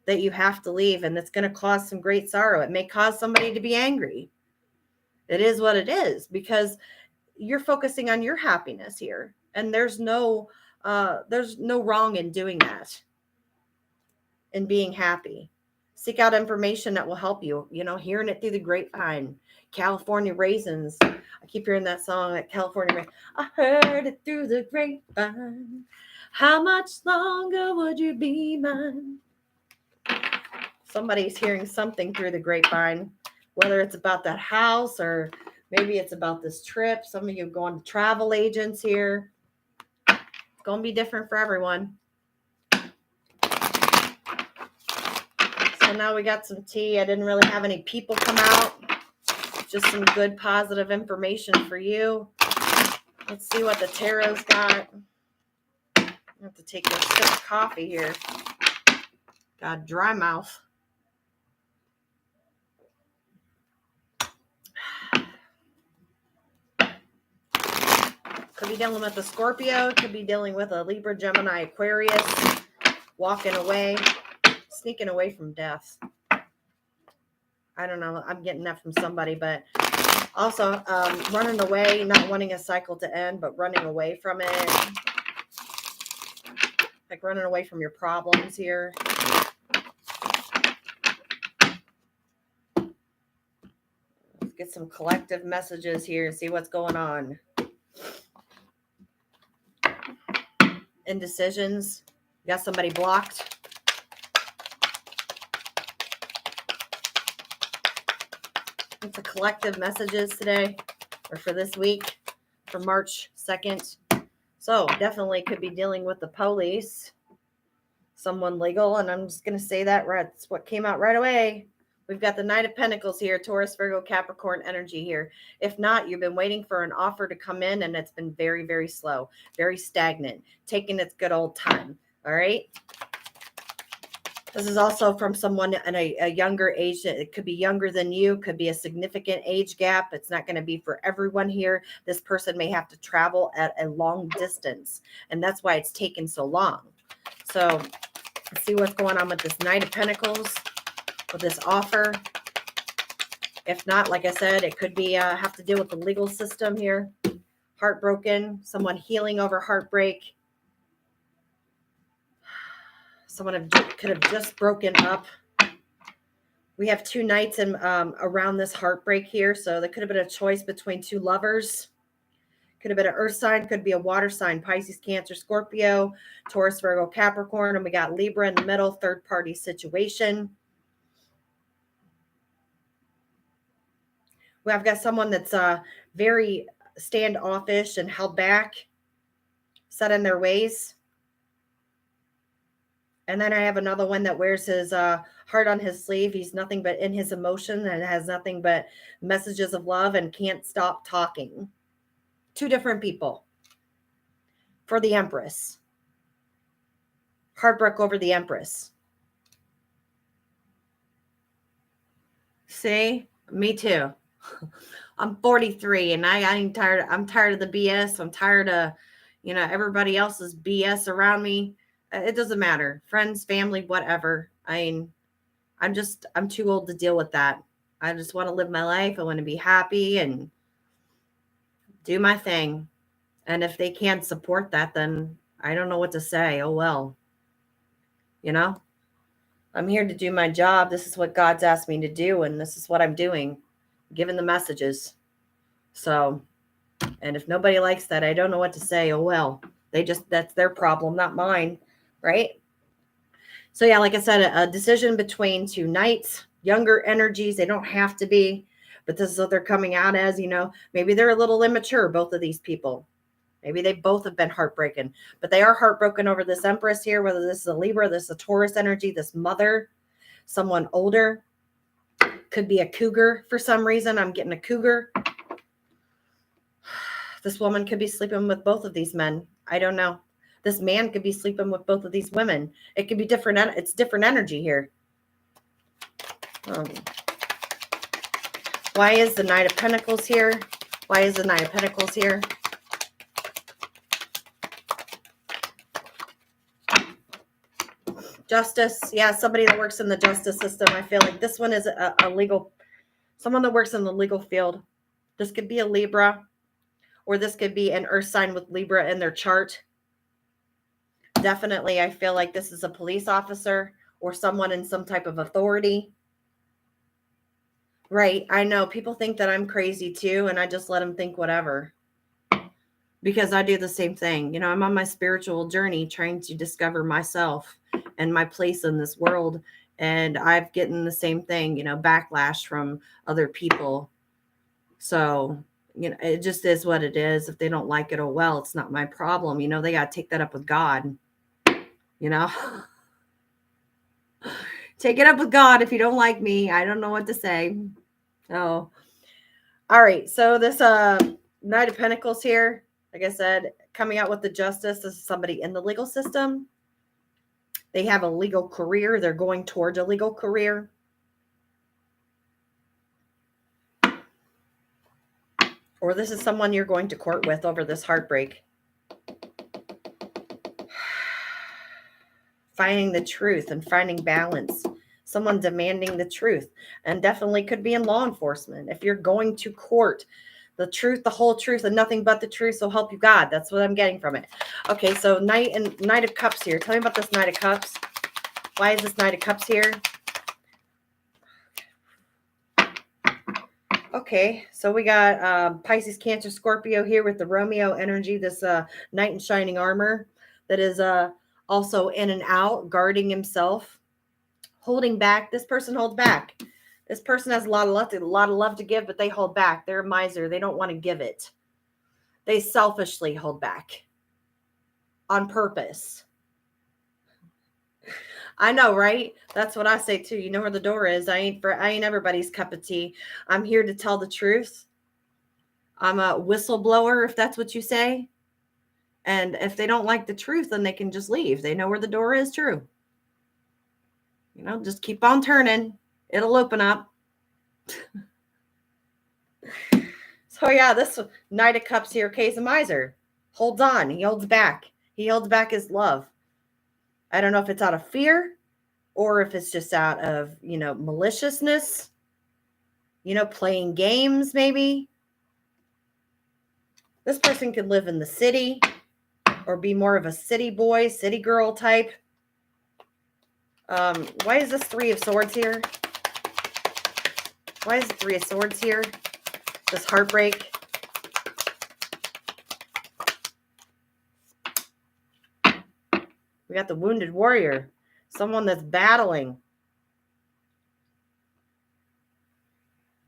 that you have to leave, and it's going to cause some great sorrow. It may cause somebody to be angry. It is what it is, because you're focusing on your happiness here, and there's no wrong in doing that and being happy. Seek out information that will help you, you know, hearing it through the grapevine. California raisins. I keep hearing that song, that California. I heard it through the grapevine. How much longer would you be mine? Somebody's hearing something through the grapevine, whether it's about that house or maybe it's about this trip. Some of you going to travel agents here. It's going to be different for everyone. So now we got some tea. I didn't really have any people come out. Just some good positive information for you. Let's see what the tarot's got. I have to take a sip of coffee here. Got dry mouth. Could be dealing with a Scorpio. Could be dealing with a Libra, Gemini, Aquarius. Walking away. Sneaking away from death. I don't know. I'm getting that from somebody, but also running away, not wanting a cycle to end, but running away from it. Like running away from your problems here. Let's get some collective messages here and see what's going on. Indecisions. You got somebody blocked. What's the collective messages today or for this week for March 2nd? So definitely could be dealing with the police, someone legal, and I'm just going to say that right. That's what came out right away. We've got the Knight of Pentacles here, Taurus, Virgo, Capricorn energy here. If not, you've been waiting for an offer to come in, and it's been very, very slow, very stagnant, taking its good old time. All right. This is also from someone in a younger age. It could be younger than you, could be a significant age gap. It's not going to be for everyone here. This person may have to travel at a long distance, and that's why it's taken so long. So let's see what's going on with this Knight of Pentacles, with this offer. If not, like I said, it could be have to deal with the legal system here. Heartbroken, someone healing over heartbreak. Someone could have just broken up. We have two knights in, around this heartbreak here. So there could have been a choice between two lovers. Could have been an earth sign. Could be a water sign. Pisces, Cancer, Scorpio, Taurus, Virgo, Capricorn. And we got Libra in the middle, third party situation. I've got someone that's very standoffish and held back, set in their ways. And then I have another one that wears his heart on his sleeve. He's nothing but in his emotion and has nothing but messages of love and can't stop talking. Two different people. For the Empress. Heartbreak over the Empress. See? Me too. I'm 43 and I'm tired of the BS. I'm tired of, everybody else's BS around me. It doesn't matter. Friends, family, whatever. I'm too old to deal with that. I just want to live my life. I want to be happy and do my thing. And if they can't support that, then I don't know what to say. Oh, well, you know, I'm here to do my job. This is what God's asked me to do. And this is what I'm doing, giving the messages. So, and if nobody likes that, I don't know what to say. Oh, well, that's their problem, not mine. Right. So yeah, like I said, a decision between two knights, younger energies. They don't have to be, but this is what they're coming out as, maybe they're a little immature, both of these people. Maybe they both have been heartbroken, but they are heartbroken over this Empress here, whether this is a Libra, this is a Taurus energy, this mother, someone older, could be a cougar for some reason. I'm getting a cougar. This woman could be sleeping with both of these men. I don't know. This man could be sleeping with both of these women. It could be different. It's different energy here. Why is the Knight of Pentacles here? Why is the Knight of Pentacles here? Justice. Yeah, somebody that works in the justice system. I feel like this one is a legal, someone that works in the legal field. This could be a Libra, or this could be an earth sign with Libra in their chart. Definitely, I feel like this is a police officer or someone in some type of authority. Right. I know people think that I'm crazy too, and I just let them think whatever. Because I do the same thing. I'm on my spiritual journey trying to discover myself and my place in this world. And I've gotten the same thing, backlash from other people. So, it just is what it is. If they don't like it, oh, well, it's not my problem. They got to take that up with God, take it up with God. If you don't like me, I don't know what to say. Oh, all right. So this Knight of Pentacles here, like I said, coming out with the justice. This is somebody in the legal system. They have a legal career. They're going towards a legal career. Or this is someone you're going to court with over this heartbreak. Finding the truth and finding balance. Someone demanding the truth. And definitely could be in law enforcement. If you're going to court, the truth, the whole truth, and nothing but the truth, so help you God. That's what I'm getting from it. Okay, so Knight of Cups here. Tell me about this Knight of Cups. Why is this Knight of Cups here? Okay, so we got Pisces, Cancer, Scorpio here with the Romeo energy, this knight in shining armor that is also in and out, guarding himself, holding back. This person holds back. This person has a lot of love to give, but they hold back. They're a miser. They don't want to give it. They selfishly hold back on purpose. I know, right? That's what I say too. You know where the door is. I ain't everybody's cup of tea. I'm here to tell the truth. I'm a whistleblower, if that's what you say. And if they don't like the truth, then they can just leave. They know where the door is. True. Just keep on turning. It'll open up. So yeah, this Knight of Cups here, Case of Miser. Holds on. He holds back. He holds back his love. I don't know if it's out of fear or if it's just out of, maliciousness, playing games maybe. This person could live in the city or be more of a city boy, city girl type. Why is this Three of Swords here? Why is the Three of Swords here? This heartbreak. We got the Wounded Warrior. Someone that's battling.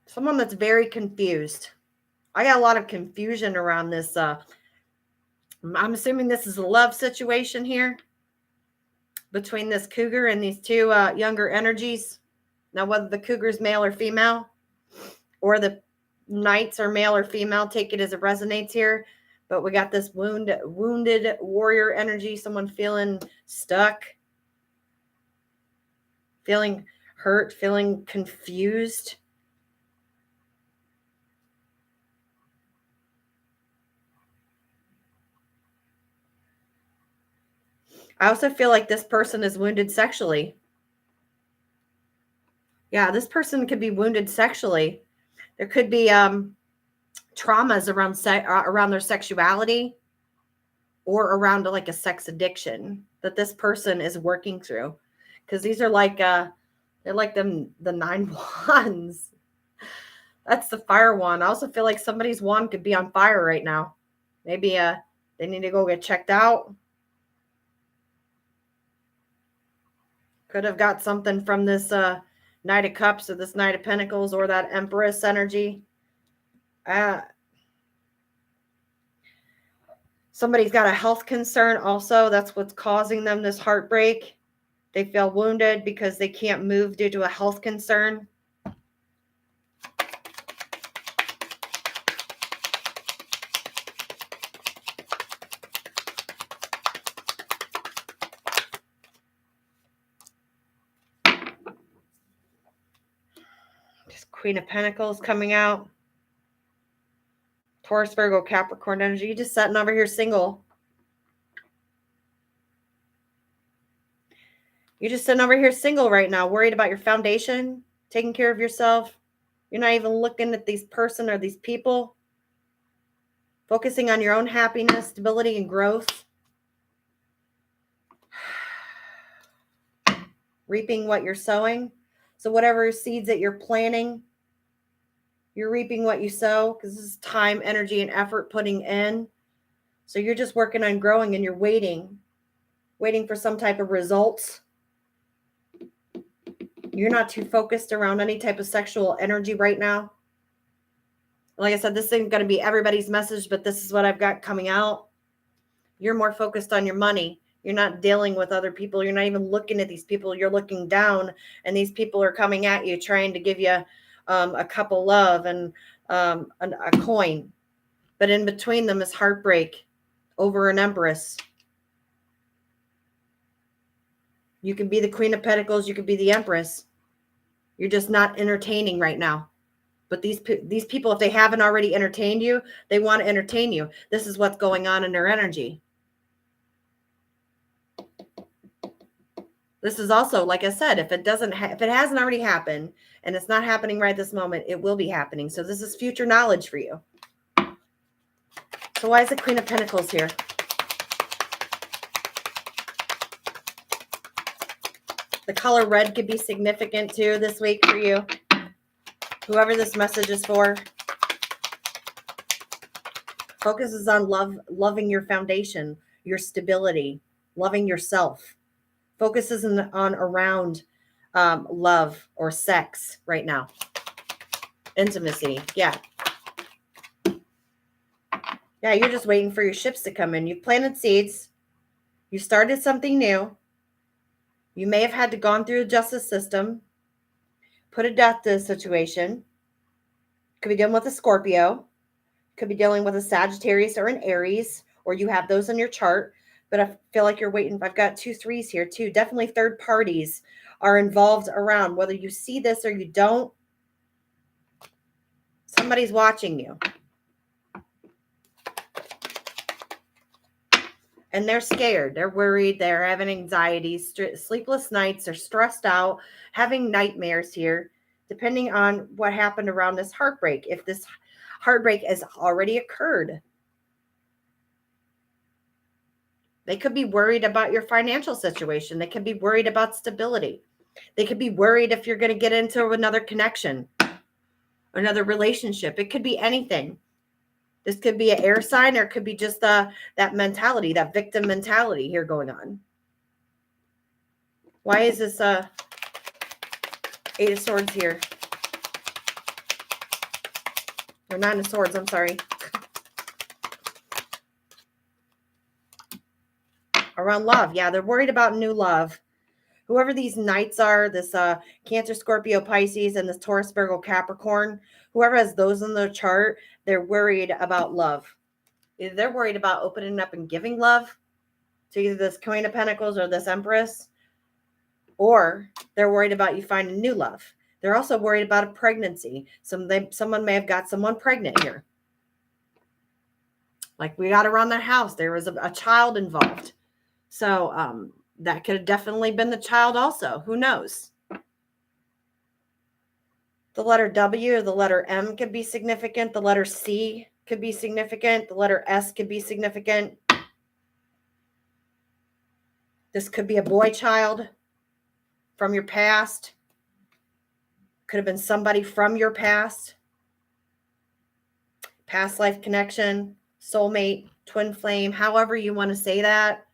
Someone that's very confused. I got a lot of confusion around this. I'm assuming this is a love situation here between this cougar and these two younger energies. Now, whether the cougar's male or female, or the knights are male or female, take it as it resonates here. But we got this wounded warrior energy, someone feeling stuck, feeling hurt, feeling confused. I also feel like this person is wounded sexually. Yeah, this person could be wounded sexually. There could be traumas around their sexuality. or around like a sex addiction that this person is working through. Because these are like, they're like the 9 wands. That's the fire wand. I also feel like somebody's wand could be on fire right now. Maybe they need to go get checked out. Could have got something from this Knight of Cups or this Knight of Pentacles or that Empress energy. Somebody's got a health concern also. That's what's causing them this heartbreak. They feel wounded because they can't move due to a health concern. Just Queen of Pentacles coming out. Taurus, Virgo, Capricorn energy. You're just sitting over here single. You're just sitting over here single right now, worried about your foundation, taking care of yourself. You're not even looking at these person or these people. Focusing on your own happiness, stability, and growth. Reaping what you're sowing. So whatever seeds that you're planting, you're reaping what you sow, because this is time, energy, and effort putting in. So you're just working on growing, and you're waiting for some type of results. You're not too focused around any type of sexual energy right now. Like I said, this isn't going to be everybody's message, but this is what I've got coming out. You're more focused on your money. You're not dealing with other people. You're not even looking at these people. You're looking down, and these people are coming at you, trying to give you a cup of love and a coin. But in between them is heartbreak over an Empress. You can be the Queen of Pentacles. You could be the Empress. You're just not entertaining right now. But these people, if they haven't already entertained you, they want to entertain you. This is what's going on in their energy. This is also, like I said, if it hasn't already happened and it's not happening right this moment, it will be happening. So this is future knowledge for you. So why is the Queen of Pentacles here? The color red could be significant too this week for you. Whoever this message is for. Focuses on loving your foundation, your stability, loving yourself. Focuses on around love or sex right now. Intimacy. Yeah. Yeah, you're just waiting for your ships to come in. You've planted seeds. You started something new. You may have had to gone through the justice system. Put a death to the situation. Could be dealing with a Scorpio. Could be dealing with a Sagittarius or an Aries. Or you have those in your chart. But I feel like you're waiting. I've got 2 3s here too. Definitely third parties are involved around. Whether you see this or you don't, somebody's watching you. And they're scared. They're worried. They're having anxiety, sleepless nights. They're stressed out, having nightmares here, depending on what happened around this heartbreak. If this heartbreak has already occurred, they could be worried about your financial situation. They could be worried about stability. They could be worried if you're going to get into another connection, another relationship. It could be anything. This could be an air sign, or it could be just that mentality, that victim mentality here going on. Why is this 8 of Swords here? Or 9 of Swords, I'm sorry. Around love. Yeah, they're worried about new love. Whoever these knights are, this Cancer, Scorpio, Pisces, and this Taurus, Virgo, Capricorn, whoever has those in their chart, they're worried about love. Either they're worried about opening up and giving love to either this Queen of Pentacles or this Empress, or they're worried about you finding new love. They're also worried about a pregnancy. Someone may have got someone pregnant here. Like we got around their house, there was a child involved. So that could have definitely been the child also. Who knows? The letter W or the letter M could be significant. The letter C could be significant. The letter S could be significant. This could be a boy child from your past. Could have been somebody from your past. Past life connection, soulmate, twin flame, however you want to say that.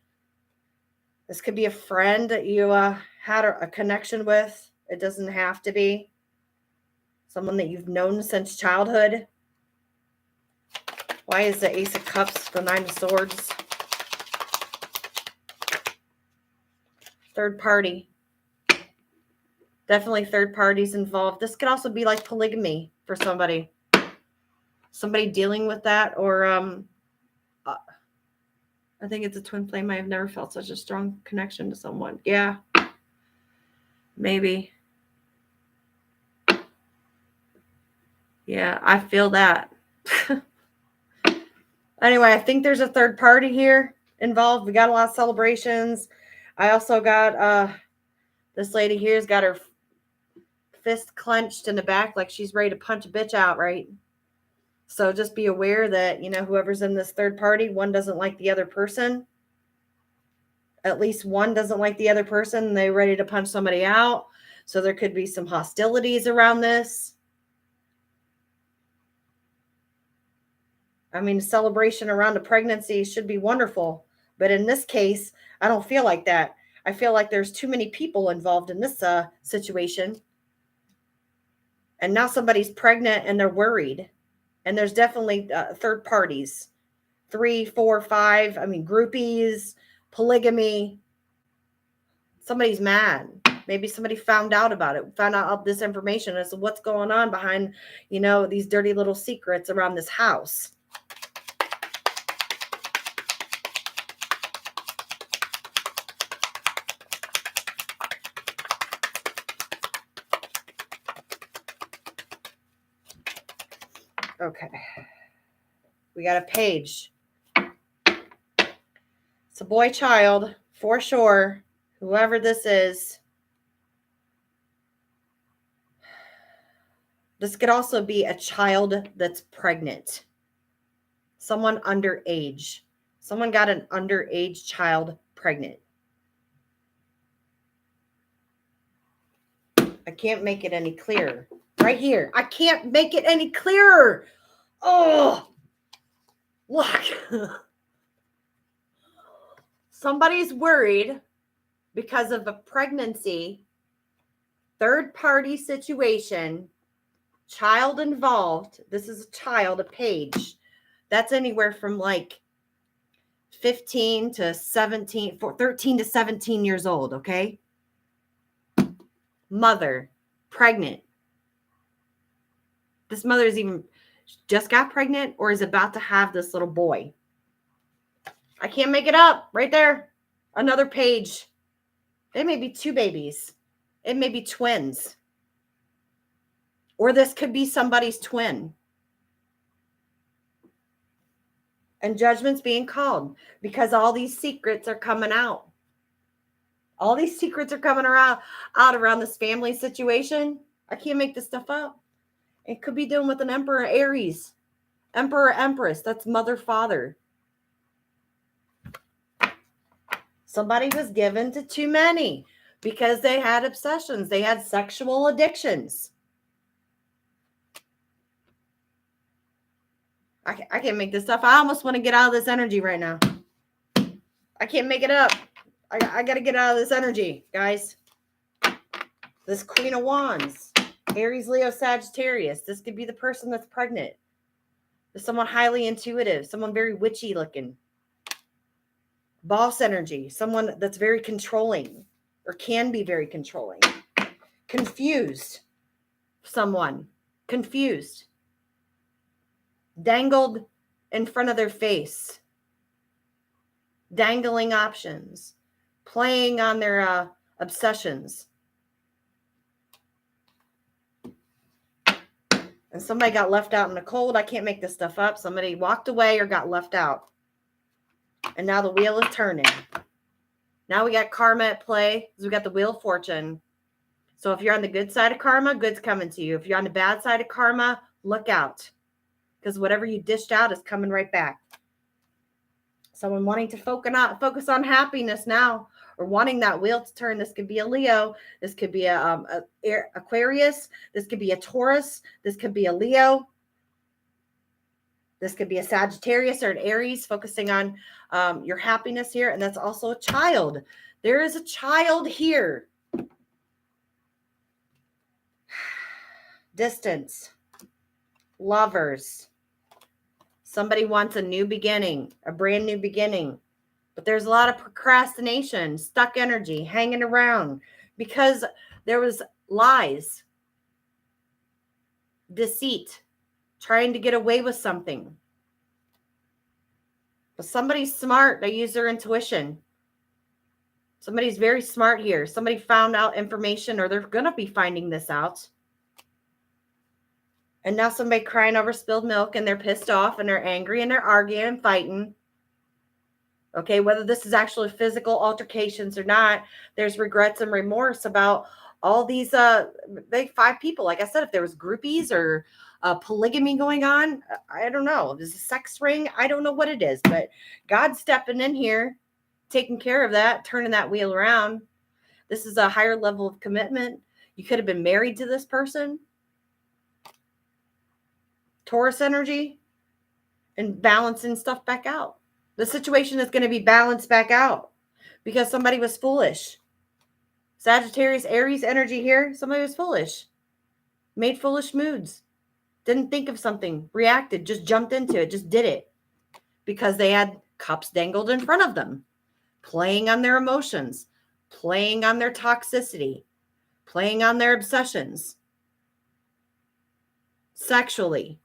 This could be a friend that you had a connection with. It doesn't have to be someone that you've known since childhood. Why is the Ace of Cups, the Nine of Swords? Third party. Definitely third parties involved. This could also be like polygamy for somebody. Somebody dealing with that, or I think it's a twin flame. I have never felt such a strong connection to someone. Yeah, maybe. Yeah, I feel that. Anyway, I think there's a third party here involved. We got a lot of celebrations. I also got this lady here's got her fist clenched in the back like she's ready to punch a bitch out, right? So just be aware that, you know, whoever's in this third party, one doesn't like the other person. At least one doesn't like the other person, and they're ready to punch somebody out. So there could be some hostilities around this. I mean, celebration around a pregnancy should be wonderful. But in this case, I don't feel like that. I feel like there's too many people involved in this situation. And now somebody's pregnant and they're worried. And there's definitely third parties. 3, 4, 5. I mean, groupies, polygamy. Somebody's mad. Maybe somebody found out about it, found out this information as to what's going on behind, you know, these dirty little secrets around this house. Okay. We got a page. It's a boy child, for sure. Whoever this is. This could also be a child that's pregnant. Someone underage. Someone got an underage child pregnant. I can't make it any clearer. Right here. I can't make it any clearer. Oh, look. Somebody's worried because of a pregnancy, third party situation, child involved. This is a child, a page. That's anywhere from like 15 to 17, 13 to 17 years old, okay? Mother, pregnant. This mother is even just got pregnant or is about to have this little boy. I can't make it up. Right there. Another page. It may be 2 babies. It may be twins. Or this could be somebody's twin. And judgment's being called because all these secrets are coming out. All these secrets are coming out around this family situation. I can't make this stuff up. It could be dealing with an Emperor Aries. Emperor Empress. That's mother, father. Somebody was given to too many because they had obsessions. They had sexual addictions. I can't make this stuff. I almost want to get out of this energy right now. I can't make it up. I got to get out of this energy, guys. This Queen of Wands. Aries, Leo, Sagittarius. This could be the person that's pregnant. There's someone highly intuitive. Someone very witchy looking. Boss energy. Someone that's very controlling or can be very controlling. Confused. Someone. Confused. Dangled in front of their face. Dangling options. Playing on their obsessions. And somebody got left out in the cold. I can't make this stuff up. Somebody walked away or got left out. And now the wheel is turning. Now we got karma at play. We got the Wheel of Fortune. So if you're on the good side of karma, good's coming to you. If you're on the bad side of karma, look out. Because whatever you dished out is coming right back. Someone wanting to focus on happiness now. or wanting that wheel to turn. This could be a Leo. This could be a Aquarius. This could be a Taurus. This could be a Leo. This could be a Sagittarius or an Aries, focusing on your happiness here. And that's also a child. There is a child here. Distance. Lovers. Somebody wants a new beginning, a brand new beginning. But there's a lot of procrastination, stuck energy, hanging around because there was lies, deceit, trying to get away with something. But somebody's smart. They use their intuition. Somebody's very smart here. Somebody found out information, or they're going to be finding this out. And now somebody crying over spilled milk, and they're pissed off, and they're angry, and they're arguing and fighting. Okay, whether this is actually physical altercations or not, there's regrets and remorse about all these big 5 people. Like I said, if there was groupies or polygamy going on, I don't know. If there's a sex ring, I don't know what it is. But God's stepping in here, taking care of that, turning that wheel around. This is a higher level of commitment. You could have been married to this person. Taurus energy, and balancing stuff back out. The situation is going to be balanced back out because somebody was foolish. Sagittarius, Aries energy here. Somebody was foolish. Made foolish moods. Didn't think of something. Reacted. Just jumped into it. Just did it. Because they had cups dangled in front of them. Playing on their emotions. Playing on their toxicity. Playing on their obsessions. Sexually.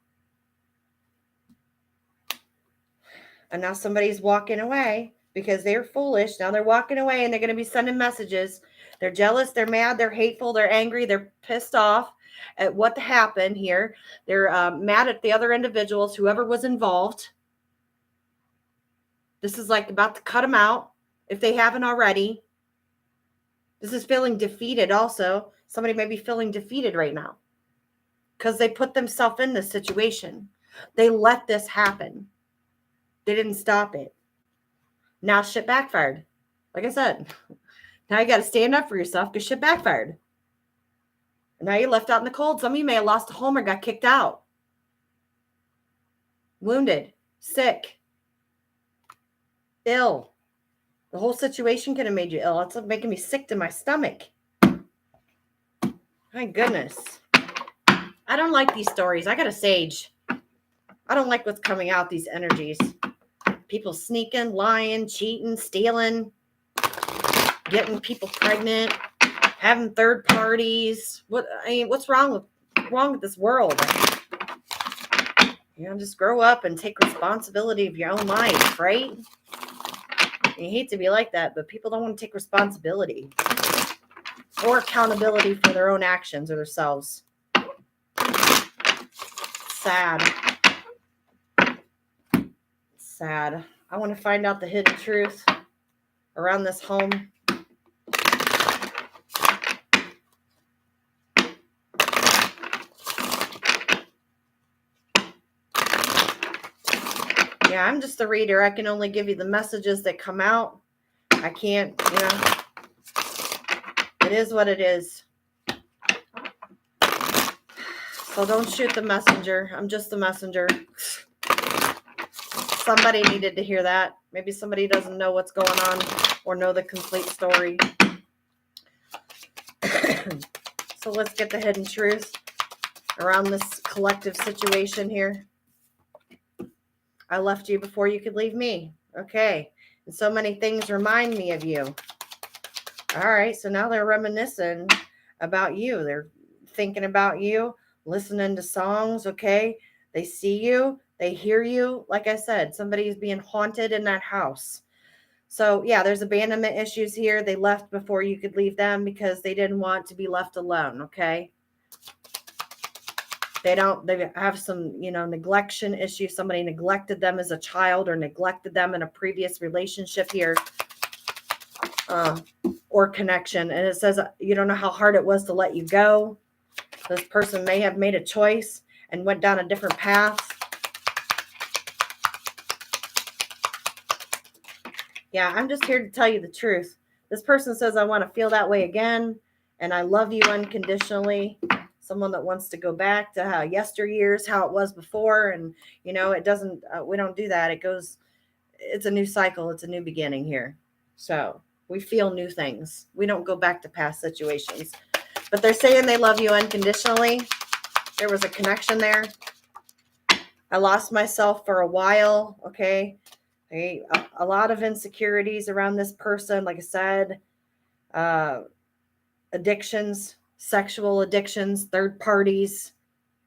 And now somebody's walking away because they're foolish. Now they're walking away and they're going to be sending messages. They're jealous. They're mad. They're hateful. They're angry. They're pissed off at what happened here. They're mad at the other individuals, whoever was involved. This is like about to cut them out if they haven't already. This is feeling defeated also. Somebody may be feeling defeated right now because they put themselves in this situation. They let this happen. They didn't stop it. Now shit backfired. Like I said, now you got to stand up for yourself because shit backfired. And now you're left out in the cold. Some of you may have lost a home or got kicked out. Wounded, sick, ill. The whole situation could have made you ill. It's making me sick to my stomach. My goodness. I don't like these stories. I got a sage. I don't like what's coming out, these energies. People sneaking, lying, cheating, stealing, getting people pregnant, having third parties. What's wrong with this world? Just grow up and take responsibility of your own life, right? You hate to be like that, but people don't want to take responsibility or accountability for their own actions or themselves. Sad. Sad. I want to find out the hidden truth around this home. Yeah, I'm just a reader. I can only give you the messages that come out. I can't, it is what it is. So don't shoot the messenger. I'm just the messenger. Somebody needed to hear that. Maybe somebody doesn't know what's going on or know the complete story. So let's get the hidden truth around this collective situation here. I left you before you could leave me. Okay. And so many things remind me of you. All right. So now they're reminiscing about you. They're thinking about you, listening to songs. Okay. They see you. They hear you. Like I said, somebody's being haunted in that house. So yeah, there's abandonment issues here. They left before you could leave them because they didn't want to be left alone. Okay. They have some, neglection issues. Somebody neglected them as a child or neglected them in a previous relationship here, or connection. And it says, you don't know how hard it was to let you go. This person may have made a choice and went down a different path. Yeah, I'm just here to tell you the truth. This person says, I want to feel that way again, and I love you unconditionally. Someone that wants to go back to how yesteryears, how it was before. And, you know, it doesn't, we don't do that. It's a new cycle. It's a new beginning here. So we feel new things. We don't go back to past situations. But they're saying they love you unconditionally. There was a connection there. I lost myself for a while. Okay. A lot of insecurities around this person. Like I said, addictions, sexual addictions, third parties,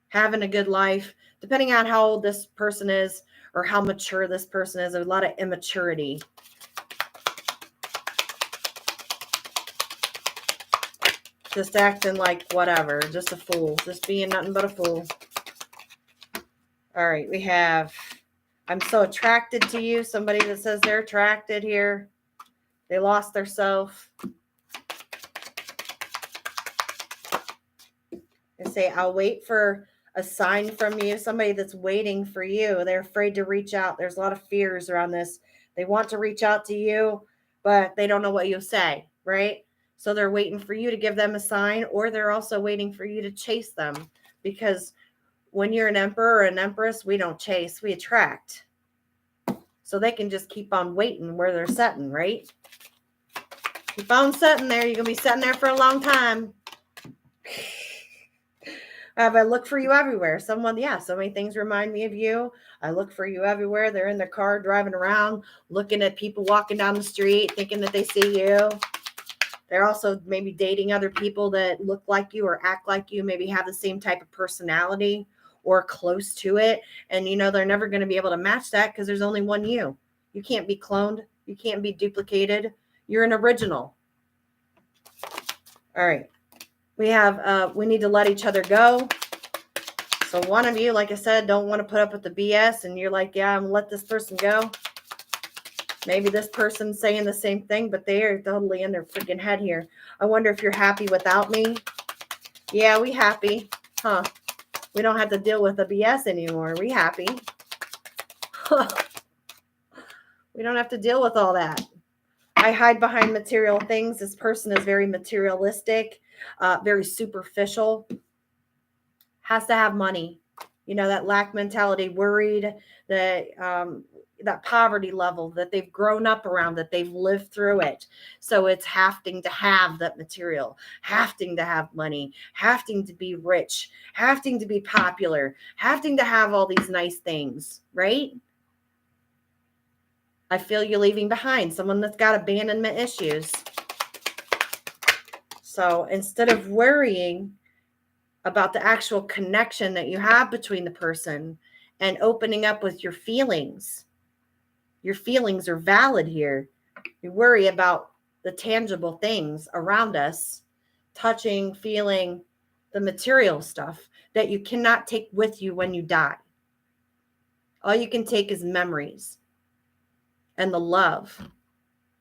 having a good life, depending on how old this person is or how mature this person is. There's a lot of immaturity. Just acting like whatever, just a fool, just being nothing but a fool. All right, we have, I'm so attracted to you. Somebody that says they're attracted here. They lost their self. They say, I'll wait for a sign from you. Somebody that's waiting for you. They're afraid to reach out. There's a lot of fears around this. They want to reach out to you, but they don't know what you'll say, right? So they're waiting for you to give them a sign, or they're also waiting for you to chase them, because when you're an emperor or an empress, we don't chase, we attract. So they can just keep on waiting where they're sitting, right? Keep on sitting there. You're going to be sitting there for a long time. I look for you everywhere. So many things remind me of you. I look for you everywhere. They're in their car driving around, looking at people walking down the street, thinking that they see you. They're also maybe dating other people that look like you or act like you, maybe have the same type of personality or close to it. And, you know, they're never going to be able to match that because there's only one you. You can't be cloned. You can't be duplicated. You're an original. All right. We have, we need to let each other go. So one of you, like I said, don't want to put up with the BS, and you're like, yeah, I'm going to let this person go. Maybe this person's saying the same thing, but they are totally in their freaking head here. I wonder if you're happy without me. Yeah, we happy. Huh. We don't have to deal with the BS anymore. We happy. We don't have to deal with all that. I hide behind material things. This person is very materialistic, very superficial, has to have money. You know, that lack mentality, worried, that poverty level that they've grown up around, that they've lived through it. So it's having to have that material, having to have money, having to be rich, having to be popular, having to have all these nice things, right? I feel you leaving behind someone that's got abandonment issues. So instead of worrying about the actual connection that you have between the person and opening up with your feelings are valid here. You worry about the tangible things around us, touching, feeling, the material stuff that you cannot take with you when you die. All you can take is memories and the love.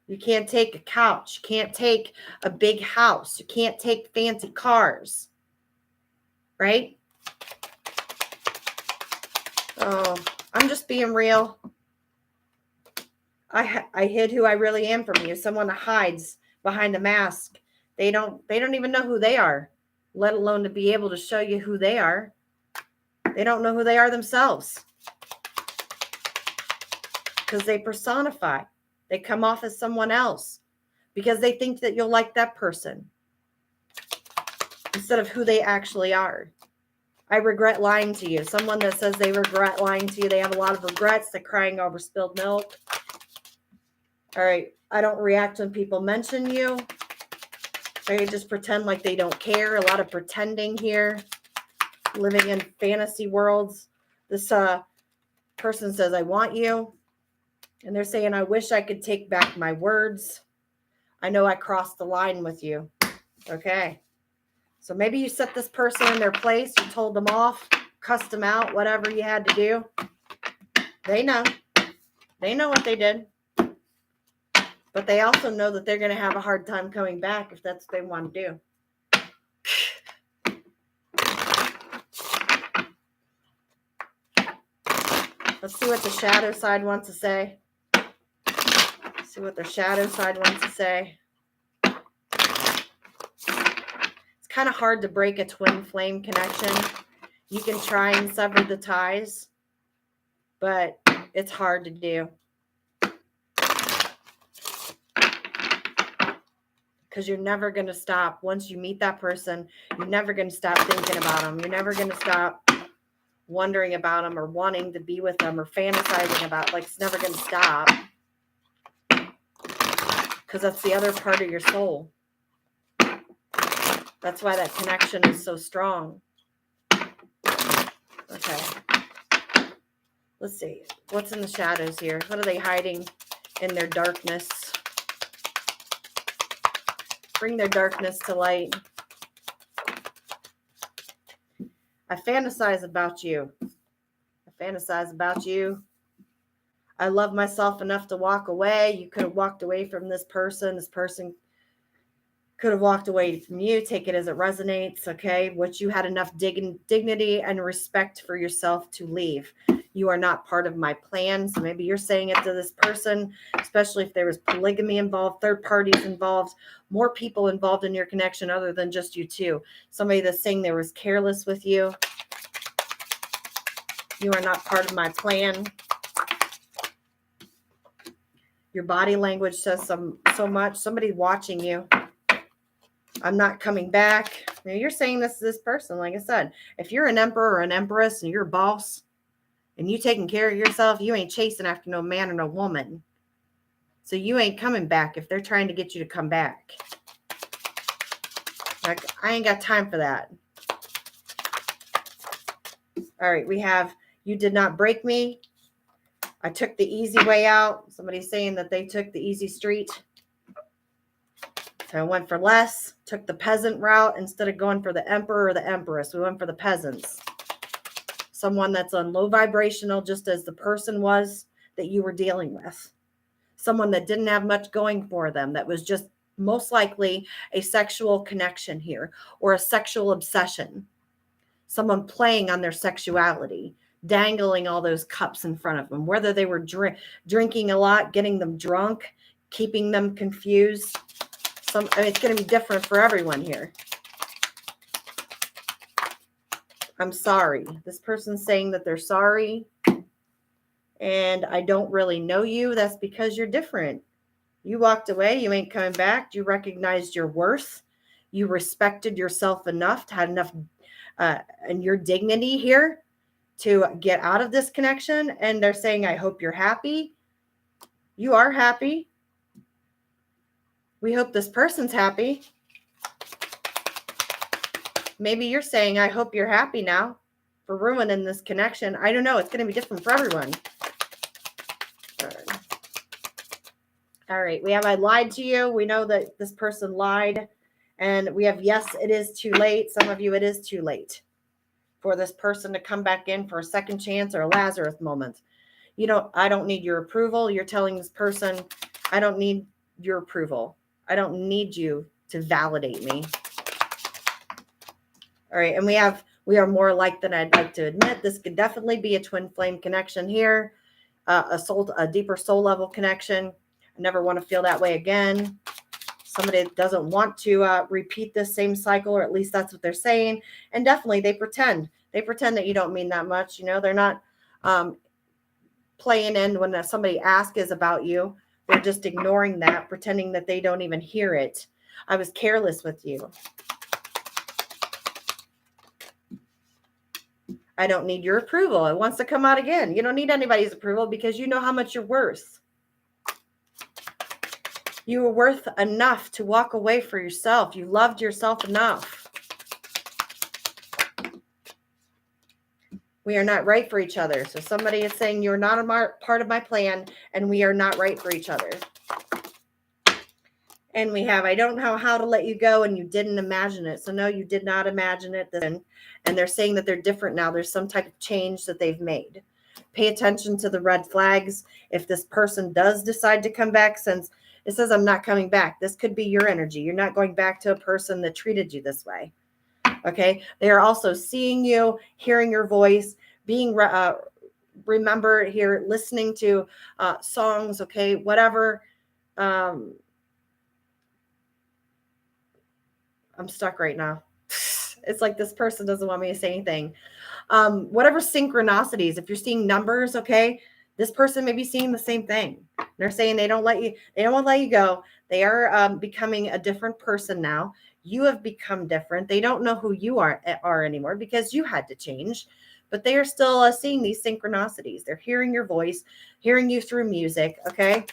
You can't take a couch. You can't take a big house. You can't take fancy cars. Right? Oh, I'm just being real. I hid who I really am from you. Someone that hides behind a mask. They don't even know who they are, let alone to be able to show you who they are. They don't know who they are themselves because they personify. They come off as someone else because they think that you'll like that person instead of who they actually are. I regret lying to you. Someone that says they regret lying to you. They have a lot of regrets. They're crying over spilled milk. All right. I don't react when people mention you. They just pretend like they don't care. A lot of pretending here. Living in fantasy worlds. This person says, I want you. And they're saying, I wish I could take back my words. I know I crossed the line with you. Okay. So maybe you set this person in their place. You told them off, cussed them out, whatever you had to do. They know. They know what they did. But they also know that they're going to have a hard time coming back if that's what they want to do. Let's see what the shadow side wants to say. See what their shadow side wants to say. kind of hard to break a twin flame connection. You can try and sever the ties, but it's hard to do. Because you're never going to stop. Once you meet that person, you're never going to stop thinking about them. You're never going to stop wondering about them or wanting to be with them or fantasizing about. Like, it's never going to stop. Because that's the other part of your soul. That's why that connection is so strong. Okay. Let's see. What's in the shadows here? What are they hiding in their darkness? Bring their darkness to light. I fantasize about you. I fantasize about you. I love myself enough to walk away. You could have walked away from this person. This person could have walked away from you. Take it as it resonates, okay? Which you had enough dignity and respect for yourself to leave. You are not part of my plan. So maybe you're saying it to this person, especially if there was polygamy involved, third parties involved, more people involved in your connection other than just you two. Somebody that's saying they was careless with you. You are not part of my plan. Your body language says so much. Somebody watching you. I'm not coming back. Now you're saying this to this person. Like I said, if you're an emperor or an empress and you're a boss and you taking care of yourself, you ain't chasing after no man or no woman. So you ain't coming back if they're trying to get you to come back. Like, I ain't got time for that. All right, we have, you did not break me. I took the easy way out. Somebody's saying that they took the easy street. So I went for less, took the peasant route instead of going for the emperor or the empress. We went for the peasants. Someone that's on low vibrational, just as the person was that you were dealing with. Someone that didn't have much going for them, that was just most likely a sexual connection here or a sexual obsession. Someone playing on their sexuality, dangling all those cups in front of them, whether they were drinking a lot, getting them drunk, keeping them confused. It's going to be different for everyone here. I'm sorry. This person's saying that they're sorry. And I don't really know you. That's because you're different. You walked away. You ain't coming back. You recognized your worth. You respected yourself enough, had enough and your dignity here to get out of this connection. And they're saying, I hope you're happy. You are happy. We hope this person's happy. Maybe you're saying, I hope you're happy now for ruining this connection. I don't know. It's going to be different for everyone. All right. We have, I lied to you. We know that this person lied. And we have, yes, it is too late. Some of you, it is too late for this person to come back in for a second chance or a Lazarus moment. I don't need your approval. You're telling this person, I don't need your approval. I don't need you to validate me. All right. And we are more alike than I'd like to admit. This could definitely be a twin flame connection here. A deeper soul level connection. I never want to feel that way again. Somebody doesn't want to repeat this same cycle, or at least that's what they're saying. And definitely they pretend that you don't mean that much. They're not playing in when somebody asks is about you. They're just ignoring that, pretending that they don't even hear it. I was careless with you. I don't need your approval. It wants to come out again. You don't need anybody's approval because you know how much you're worth. You were worth enough to walk away for yourself. You loved yourself enough. We are not right for each other. So somebody is saying you're not a part of my plan and we are not right for each other. And we have, I don't know how to let you go and you didn't imagine it. So no, you did not imagine it then. And they're saying that they're different now. There's some type of change that they've made. Pay attention to the red flags. If this person does decide to come back, since it says I'm not coming back, this could be your energy. You're not going back to a person that treated you this way. Okay. They are also seeing you, hearing your voice, being, remember here, listening to songs. Okay. Whatever. I'm stuck right now. It's like this person doesn't want me to say anything. Whatever synchronicities, if you're seeing numbers, okay, this person may be seeing the same thing. They're saying they don't want to let you go. They are becoming a different person now. You have become different. They don't know who you are anymore because you had to change, but they are still seeing these synchronicities. They're hearing your voice, hearing you through music, okay?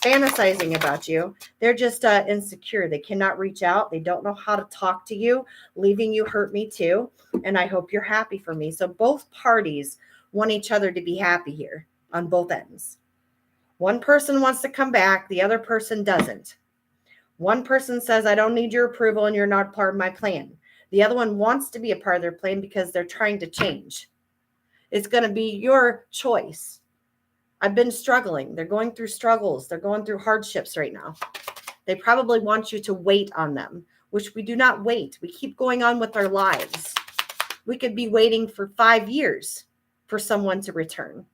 Fantasizing about you. They're just insecure. They cannot reach out. They don't know how to talk to you. Leaving you hurt me too. And I hope you're happy for me. So both parties want each other to be happy here on both ends. One person wants to come back. The other person doesn't. One person says, I don't need your approval and you're not part of my plan. The other one wants to be a part of their plan because they're trying to change. It's going to be your choice. I've been struggling. They're going through struggles. They're going through hardships right now. They probably want you to wait on them, which we do not wait. We keep going on with our lives. We could be waiting for 5 years for someone to return.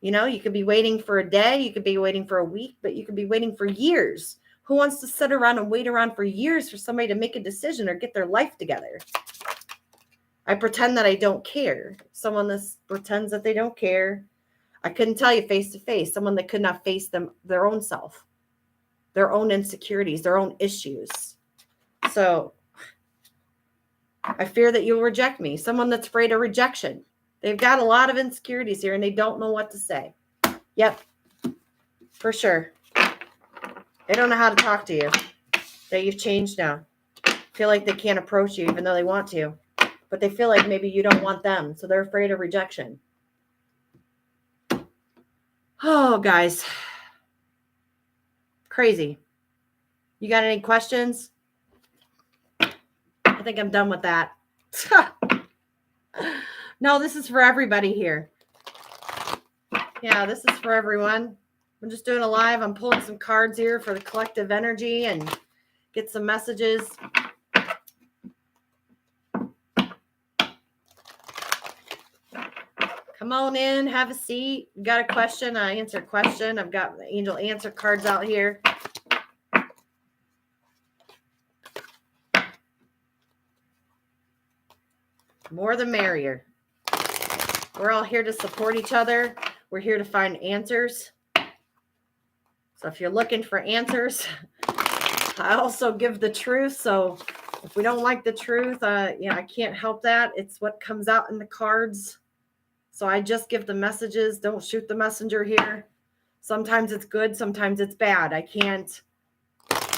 You know, you could be waiting for a day. You could be waiting for a week, but you could be waiting for years. Who wants to sit around and wait around for years for somebody to make a decision or get their life together? I pretend that I don't care. Someone that pretends that they don't care. I couldn't tell you face to face, someone that could not face their own self, their own insecurities, their own issues. So I fear that you'll reject me. Someone that's afraid of rejection. They've got a lot of insecurities here and they don't know what to say. Yep, for sure. They don't know how to talk to you. That you've changed now. Feel like they can't approach you even though they want to. But they feel like maybe you don't want them. So they're afraid of rejection. Oh, guys. Crazy. You got any questions? I think I'm done with that. No, this is for everybody here. Yeah, this is for everyone. I'm just doing a live. I'm pulling some cards here for the collective energy and get some messages. Come on in, have a seat. You got a question? I answer a question. I've got the angel answer cards out here. More the merrier. We're all here to support each other. We're here to find answers. So if you're looking for answers, I also give the truth. So if we don't like the truth, I can't help that. It's what comes out in the cards. So I just give the messages. Don't shoot the messenger here. Sometimes it's good. Sometimes it's bad. I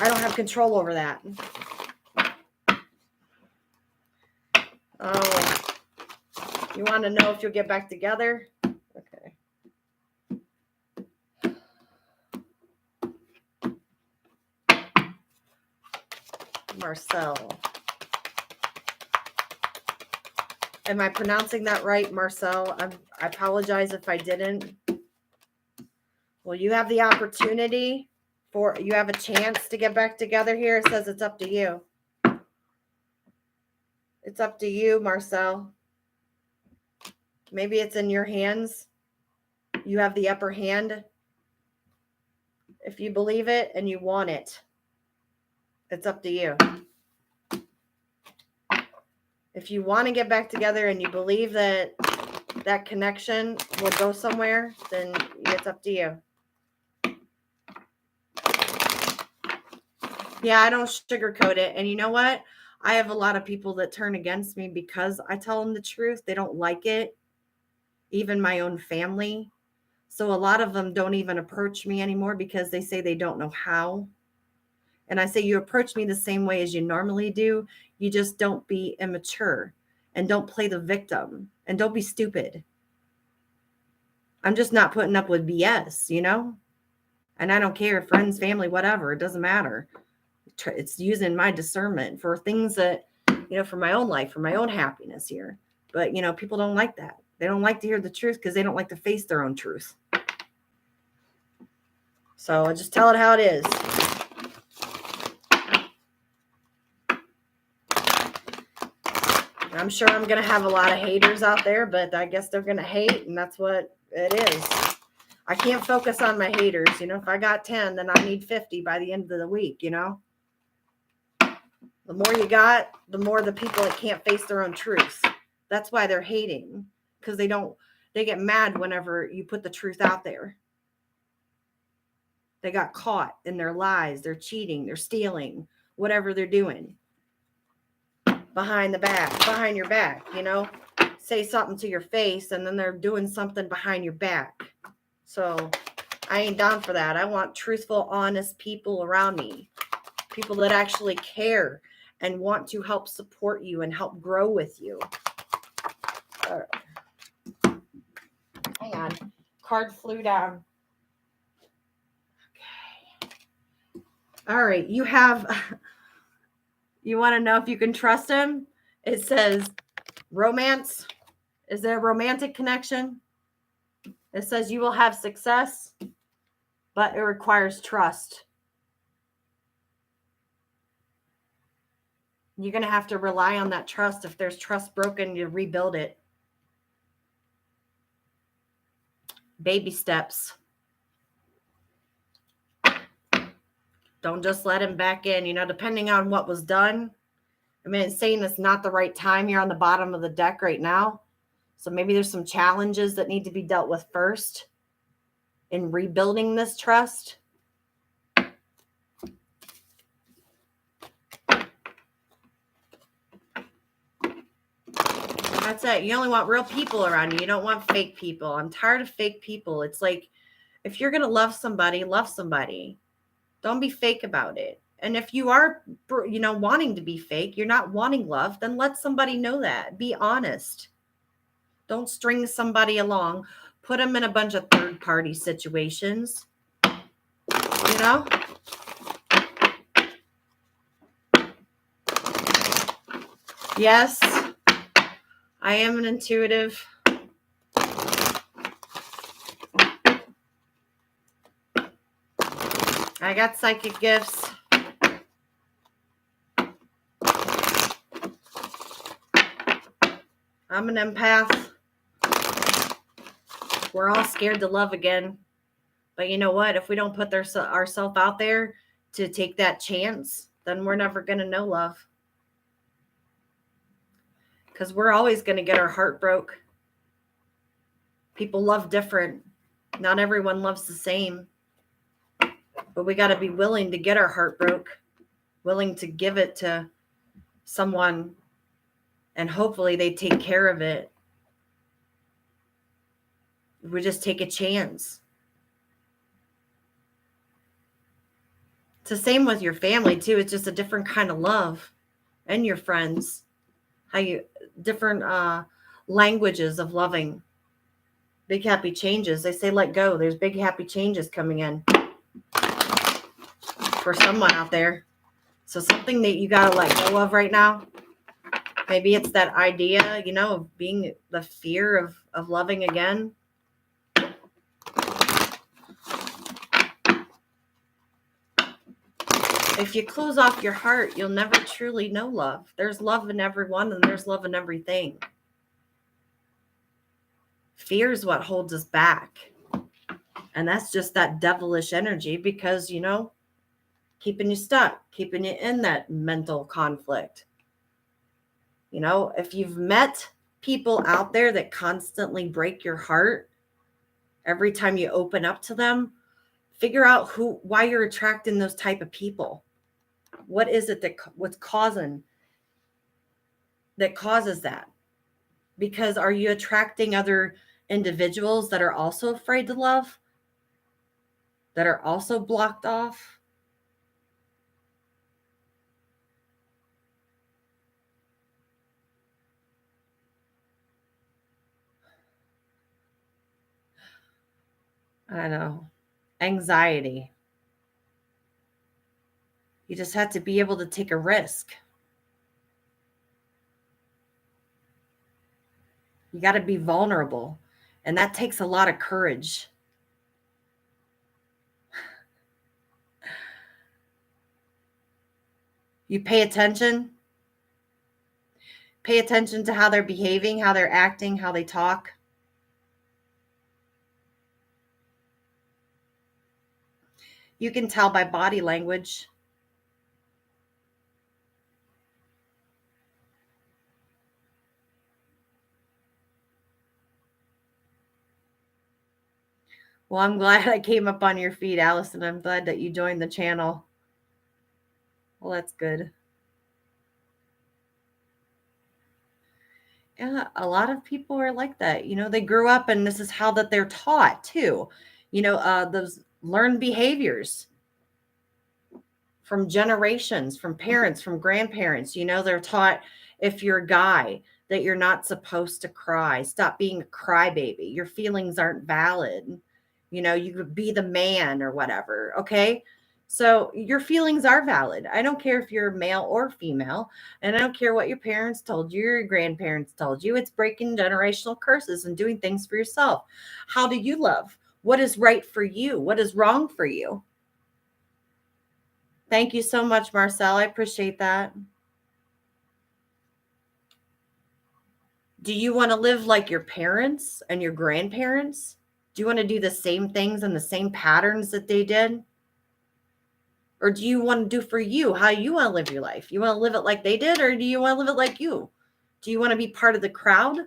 don't have control over that. Oh, you want to know if you'll get back together? Okay. Marcel. Am I pronouncing that right, Marcel? I apologize if I didn't. Well, you have the opportunity you have a chance to get back together here. It says it's up to you. It's up to you, Marcel. Maybe it's in your hands. You have the upper hand. If you believe it and you want it, it's up to you. If you want to get back together and you believe that that connection will go somewhere, then it's up to you. Yeah, I don't sugarcoat it. And you know what? I have a lot of people that turn against me because I tell them the truth. They don't like it. Even my own family. So a lot of them don't even approach me anymore because they say they don't know how. And I say, you approach me the same way as you normally do. You just don't be immature and don't play the victim and don't be stupid. I'm just not putting up with BS, you know? And I don't care, friends, family, whatever. It doesn't matter. It's using my discernment for things that, for my own life, for my own happiness here. But, people don't like that. They don't like to hear the truth because they don't like to face their own truth. So I just tell it how it is. I'm sure I'm going to have a lot of haters out there, but I guess they're going to hate, and that's what it is. I can't focus on my haters. If I got 10, then I need 50 by the end of the week, The more you got, the more the people that can't face their own truths. That's why they're hating, because they get mad whenever you put the truth out there. They got caught in their lies, they're cheating, they're stealing, whatever they're doing. Behind your back, say something to your face and then they're doing something behind your back. So I ain't down for that. I want truthful, honest people around me. People that actually care and want to help support you and help grow with you. All right. Hang on. Card flew down. Okay. All right. You want to know if you can trust him? It says romance. Is there a romantic connection? It says you will have success, but it requires trust. You're going to have to rely on that trust. If there's trust broken, you rebuild it. Baby steps. Don't just let him back in, depending on what was done. I mean, it's saying it's not the right time. You're on the bottom of the deck right now. So maybe there's some challenges that need to be dealt with first in rebuilding this trust. That's it. You only want real people around you. You don't want fake people. I'm tired of fake people. It's like, if you're going to love somebody, love somebody. Don't be fake about it. And if you are, wanting to be fake, you're not wanting love, then let somebody know that. Be honest. Don't string somebody along. Put them in a bunch of third-party situations. Yes, I am an intuitive. I got psychic gifts. I'm an empath. We're all scared to love again. But you know what? If we don't put ourselves out there to take that chance, then we're never going to know love. Because we're always going to get our heart broke. People love different. Not everyone loves the same. But we got to be willing to get our heart broke. Willing to give it to someone. And hopefully they take care of it. We just take a chance. It's the same with your family too. It's just a different kind of love. And your friends. Different languages of loving. Big happy changes. They say let go. There's big happy changes coming in. For someone out there. So something that you got to let go of right now. Maybe it's that idea, of being the fear of loving again. If you close off your heart, you'll never truly know love. There's love in everyone and there's love in everything. Fear is what holds us back. And that's just that devilish energy because, keeping you stuck, keeping you in that mental conflict. If you've met people out there that constantly break your heart, every time you open up to them, figure out why you're attracting those type of people. What is it what's causes that? Because are you attracting other individuals that are also afraid to love? That are also blocked off? I know. Anxiety. You just have to be able to take a risk. You got to be vulnerable. And that takes a lot of courage. You pay attention. Pay attention to how they're behaving, how they're acting, how they talk. You can tell by body language. Well, I'm glad I came up on your feed, Allison. I'm glad that you joined the channel. Well, that's good. Yeah, a lot of people are like that. They grew up and this is how that they're taught too. Those learned behaviors from generations, from parents, from grandparents. They're taught if you're a guy that you're not supposed to cry. Stop being a crybaby. Your feelings aren't valid. You could be the man or whatever. Okay. So your feelings are valid. I don't care if you're male or female, and I don't care what your parents told you, or your grandparents told you. It's breaking generational curses and doing things for yourself. How do you love? What is right for you? What is wrong for you? Thank you so much, Marcel. I appreciate that. Do you want to live like your parents and your grandparents? Do you want to do the same things and the same patterns that they did? Or do you want to do for you how you want to live your life? You want to live it like they did, or do you want to live it like you? Do you want to be part of the crowd,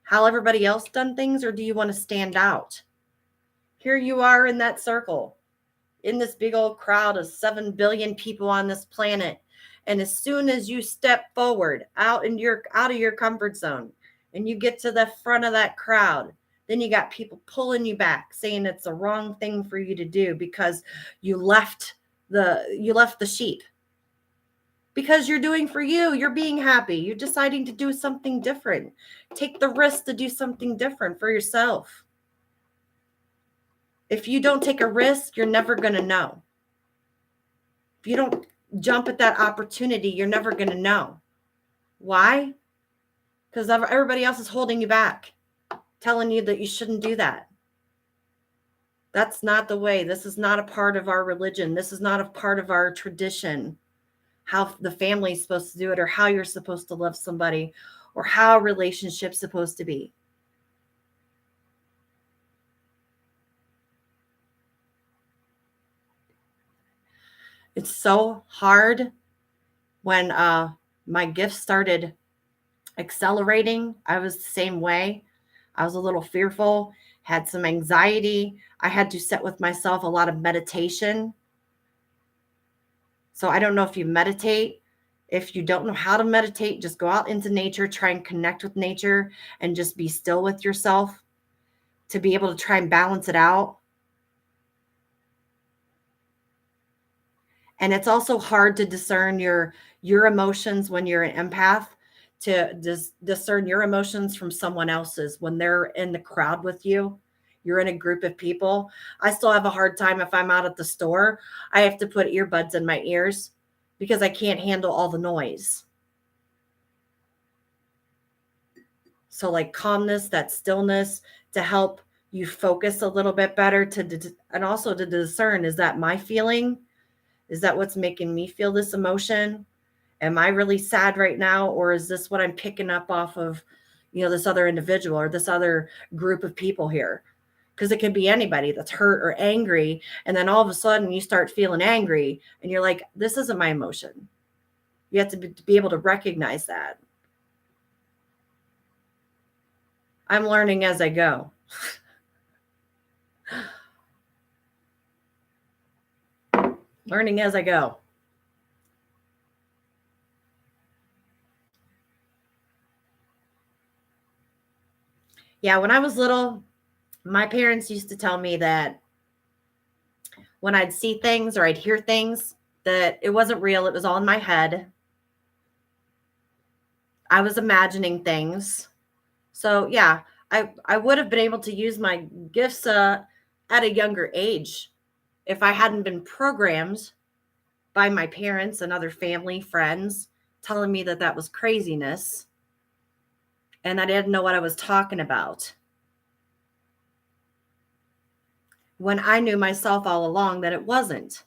how everybody else done things, or do you want to stand out? Here you are in that circle, in this big old crowd of 7 billion people on this planet. And as soon as you step forward out of your comfort zone and you get to the front of that crowd, then you got people pulling you back, saying it's the wrong thing for you to do because you left the sheep. Because you're doing for you, you're being happy, you're deciding to do something different. Take the risk to do something different for yourself. If you don't take a risk, you're never going to know. If you don't jump at that opportunity, you're never going to know. Why? Because everybody else is holding you back, telling you that you shouldn't do that. That's not the way. This is not a part of our religion. This is not a part of our tradition, how the family is supposed to do it, or how you're supposed to love somebody, or how a relationship's supposed to be. It's so hard. When my gifts started accelerating, I was the same way. I was a little fearful, had some anxiety. I had to set with myself a lot of meditation. So I don't know if you meditate. If you don't know how to meditate, just go out into nature, try and connect with nature, and just be still with yourself to be able to try and balance it out. And it's also hard to discern your emotions when you're an empath, to discern your emotions from someone else's when they're in the crowd with you. You're in a group of people. I still have a hard time if I'm out at the store. I have to put earbuds in my ears because I can't handle all the noise. So like calmness, that stillness, to help you focus a little bit better, and also to discern, is that my feeling? Is that what's making me feel this emotion? Am I really sad right now? Or is this what I'm picking up off of, this other individual or this other group of people here? Because it could be anybody that's hurt or angry. And then all of a sudden you start feeling angry and you're like, this isn't my emotion. You have to be able to recognize that. I'm learning as I go. Learning as I go. Yeah, when I was little, my parents used to tell me that when I'd see things or I'd hear things, that it wasn't real. It was all in my head. I was imagining things. So yeah, I would have been able to use my gifts at a younger age if I hadn't been programmed by my parents and other family, friends, telling me that that was craziness and I didn't know what I was talking about. When I knew myself all along that it wasn't.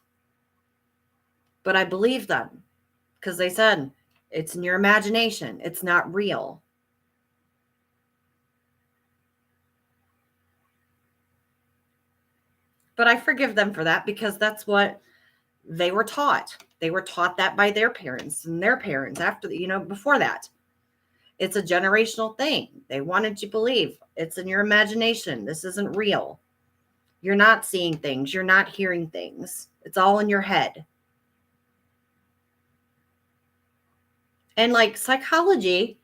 But I believed them because they said, it's in your imagination. It's not real. But I forgive them for that because that's what they were taught. They were taught that by their parents and their parents after, before that. It's a generational thing. They wanted you to believe it's in your imagination. This isn't real. You're not seeing things. You're not hearing things. It's all in your head. And like psychology,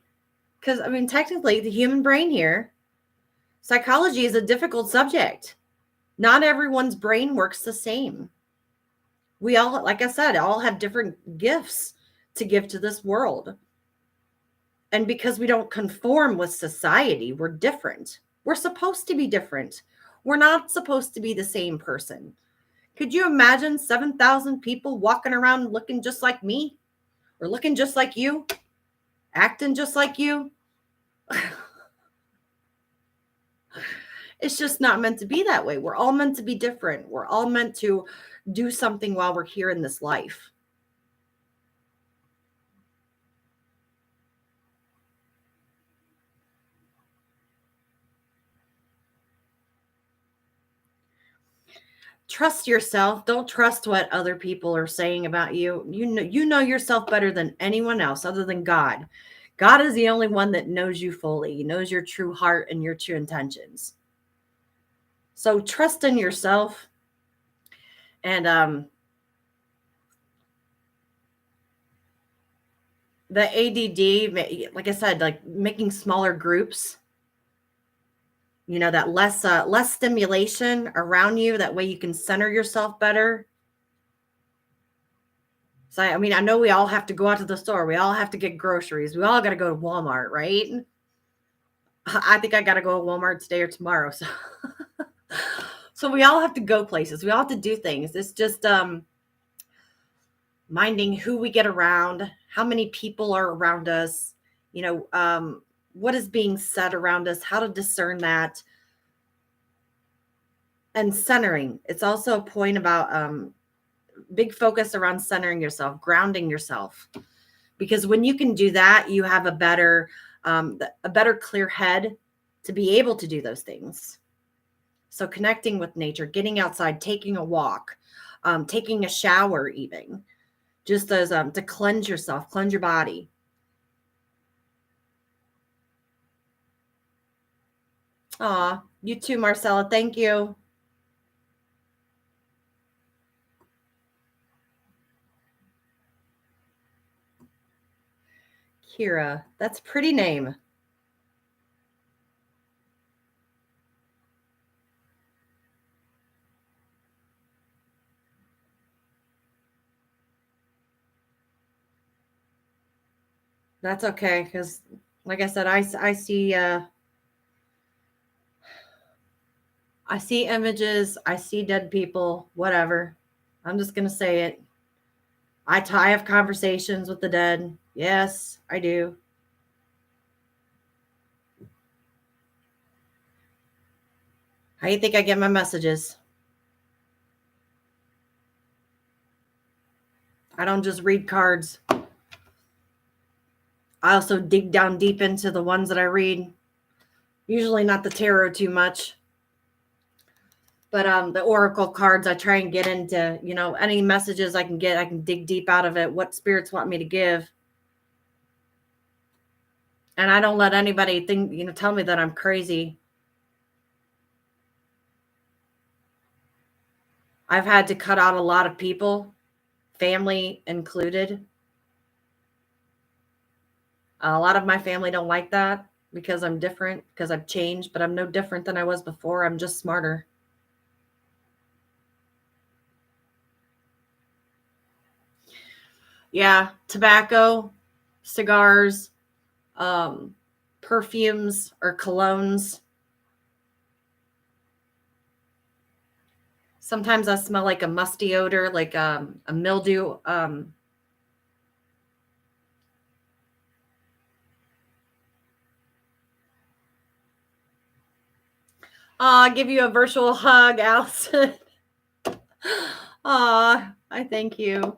because I mean, technically the human brain here, psychology is a difficult subject. Not everyone's brain works the same. We all, like I said, all have different gifts to give to this world. And because we don't conform with society, we're different. We're supposed to be different. We're not supposed to be the same person. Could you imagine 7,000 people walking around looking just like me or looking just like you, acting just like you? It's just not meant to be that way. We're all meant to be different. We're all meant to do something while we're here in this life. Trust yourself. Don't trust what other people are saying about you. You know yourself better than anyone else other than God. God is the only one that knows you fully. He knows your true heart and your true intentions. So trust in yourself. And the ADD, like I said, like making smaller groups, you know, that less stimulation around you. That way you can center yourself better. So, I mean, I know we all have to go out to the store. We all have to get groceries. We all got to go to Walmart, right? I think I got to go to Walmart today or tomorrow. So, so we all have to go places. We all have to do things. It's just minding who we get around, how many people are around us, you know, what is being said around us, how to discern that, and centering. It's also a point about big focus around centering yourself, grounding yourself, because when you can do that, you have a better clear head to be able to do those things. So connecting with nature, getting outside, taking a walk, taking a shower, even just as to cleanse yourself, cleanse your body. Aw, you too, Marcella. Thank you. Kira, that's a pretty name. That's okay, because like I said, I see images, I see dead people, whatever. I'm just gonna say it. I have conversations with the dead. Yes, I do. How do you think I get my messages? I don't just read cards. I also dig down deep into the ones that I read. Usually not the tarot too much. But the oracle cards, I try and get into, you know, any messages I can get, I can dig deep out of it, what spirits want me to give. And I don't let anybody think, you know, tell me that I'm crazy. I've had to cut out a lot of people, family included. A lot of my family don't like that because I'm different, because I've changed, but I'm no different than I was before. I'm just smarter. Yeah, tobacco, cigars, perfumes or colognes. Sometimes I smell like a musty odor, like a mildew. I'll give you a virtual hug, Allison. Aw, I thank you.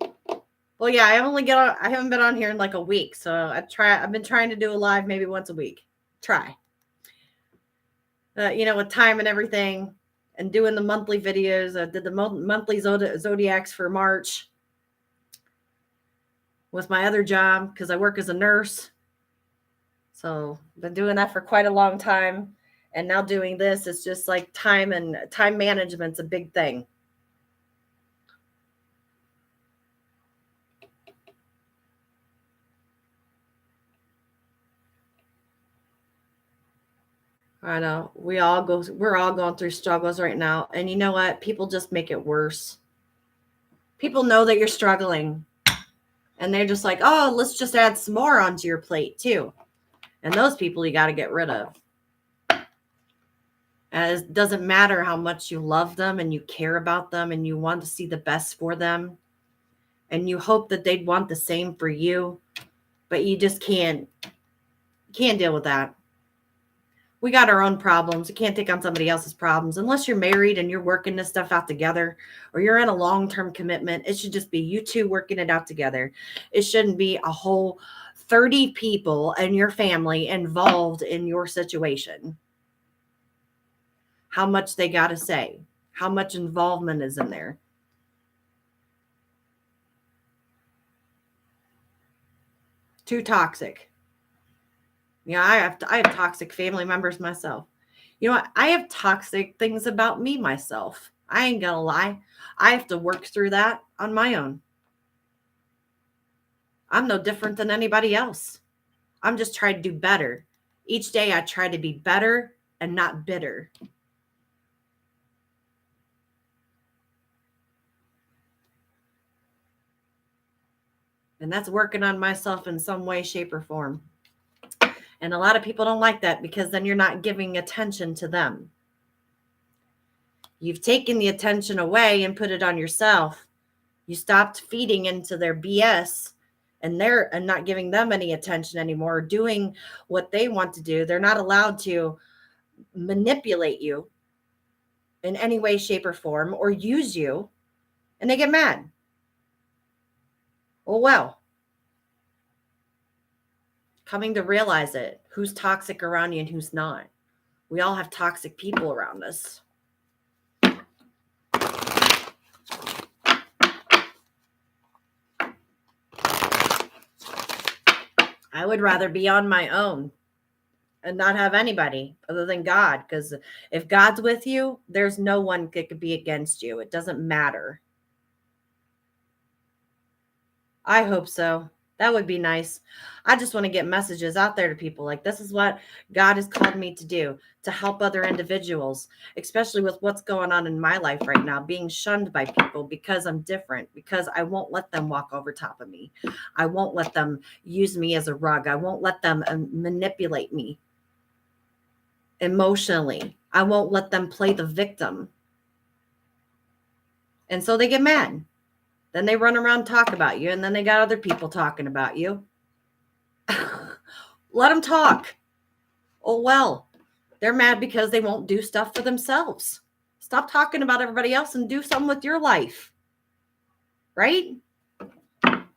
Well, yeah, I haven't been on here in like a week, so I've been trying to do a live maybe once a week. Try. You know, with time and everything, and doing the monthly videos. I did the monthly zodiacs for March with my other job because I work as a nurse. So been doing that for quite a long time. And now doing this is just like time management's a big thing. I know we're all going through struggles right now. And you know what? People just make it worse. People know that you're struggling and they're just like, oh, let's just add some more onto your plate too. And those people you got to get rid of. And it doesn't matter how much you love them and you care about them and you want to see the best for them. And you hope that they'd want the same for you. But you just can't deal with that. We got our own problems. You can't take on somebody else's problems unless you're married and you're working this stuff out together, or you're in a long-term commitment. It should just be you two working it out together. It shouldn't be a whole 30 people and your family involved in your situation. How much they got to say, how much involvement is in there. Too toxic. Yeah, I have toxic family members myself. You know what? I have toxic things about me myself. I ain't gonna lie. I have to work through that on my own. I'm no different than anybody else. I'm just trying to do better. Each day I try to be better and not bitter. And that's working on myself in some way, shape, or form. And a lot of people don't like that because then you're not giving attention to them. You've taken the attention away and put it on yourself. You stopped feeding into their BS and not giving them any attention anymore, doing what they want to do. They're not allowed to manipulate you in any way, shape, or form, or use you, and they get mad. Oh, well. Coming to realize it, who's toxic around you and who's not. We all have toxic people around us. I would rather be on my own and not have anybody other than God, because if God's with you, there's no one that could be against you. It doesn't matter. I hope so. That would be nice. I just want to get messages out there to people like, this is what God has called me to do, to help other individuals, especially with what's going on in my life right now, being shunned by people because I'm different, because I won't let them walk over top of me. I won't let them use me as a rug. I won't let them manipulate me emotionally. I won't let them play the victim. And so they get mad. Then they run around and talk about you, and then they got other people talking about you. Let them talk. Oh, well, they're mad because they won't do stuff for themselves. Stop talking about everybody else and do something with your life. Right? And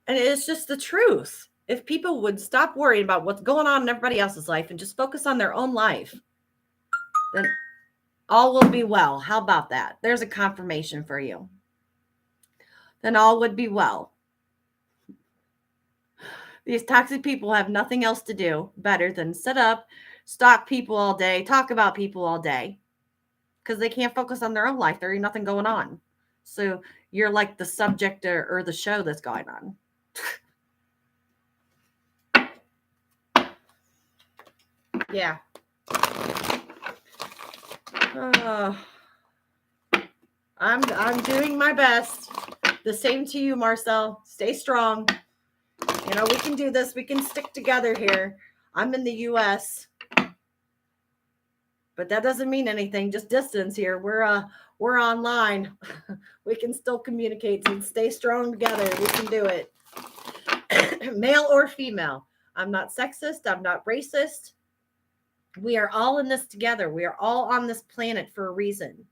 it's just the truth. If people would stop worrying about what's going on in everybody else's life and just focus on their own life, then all will be well. How about that? There's a confirmation for you. Then all would be well. These toxic people have nothing else to do better than sit up, stalk people all day, talk about people all day, because they can't focus on their own life. There ain't nothing going on. So you're like the subject or the show that's going on. Yeah. I'm doing my best. The same to you, Marcel. Stay strong. You know, we can do this. We can stick together here. I'm in the U.S., but that doesn't mean anything. Just distance here. We're online. We can still communicate and stay strong together. We can do it. Male or female. I'm not sexist. I'm not racist. We are all in this together. We are all on this planet for a reason.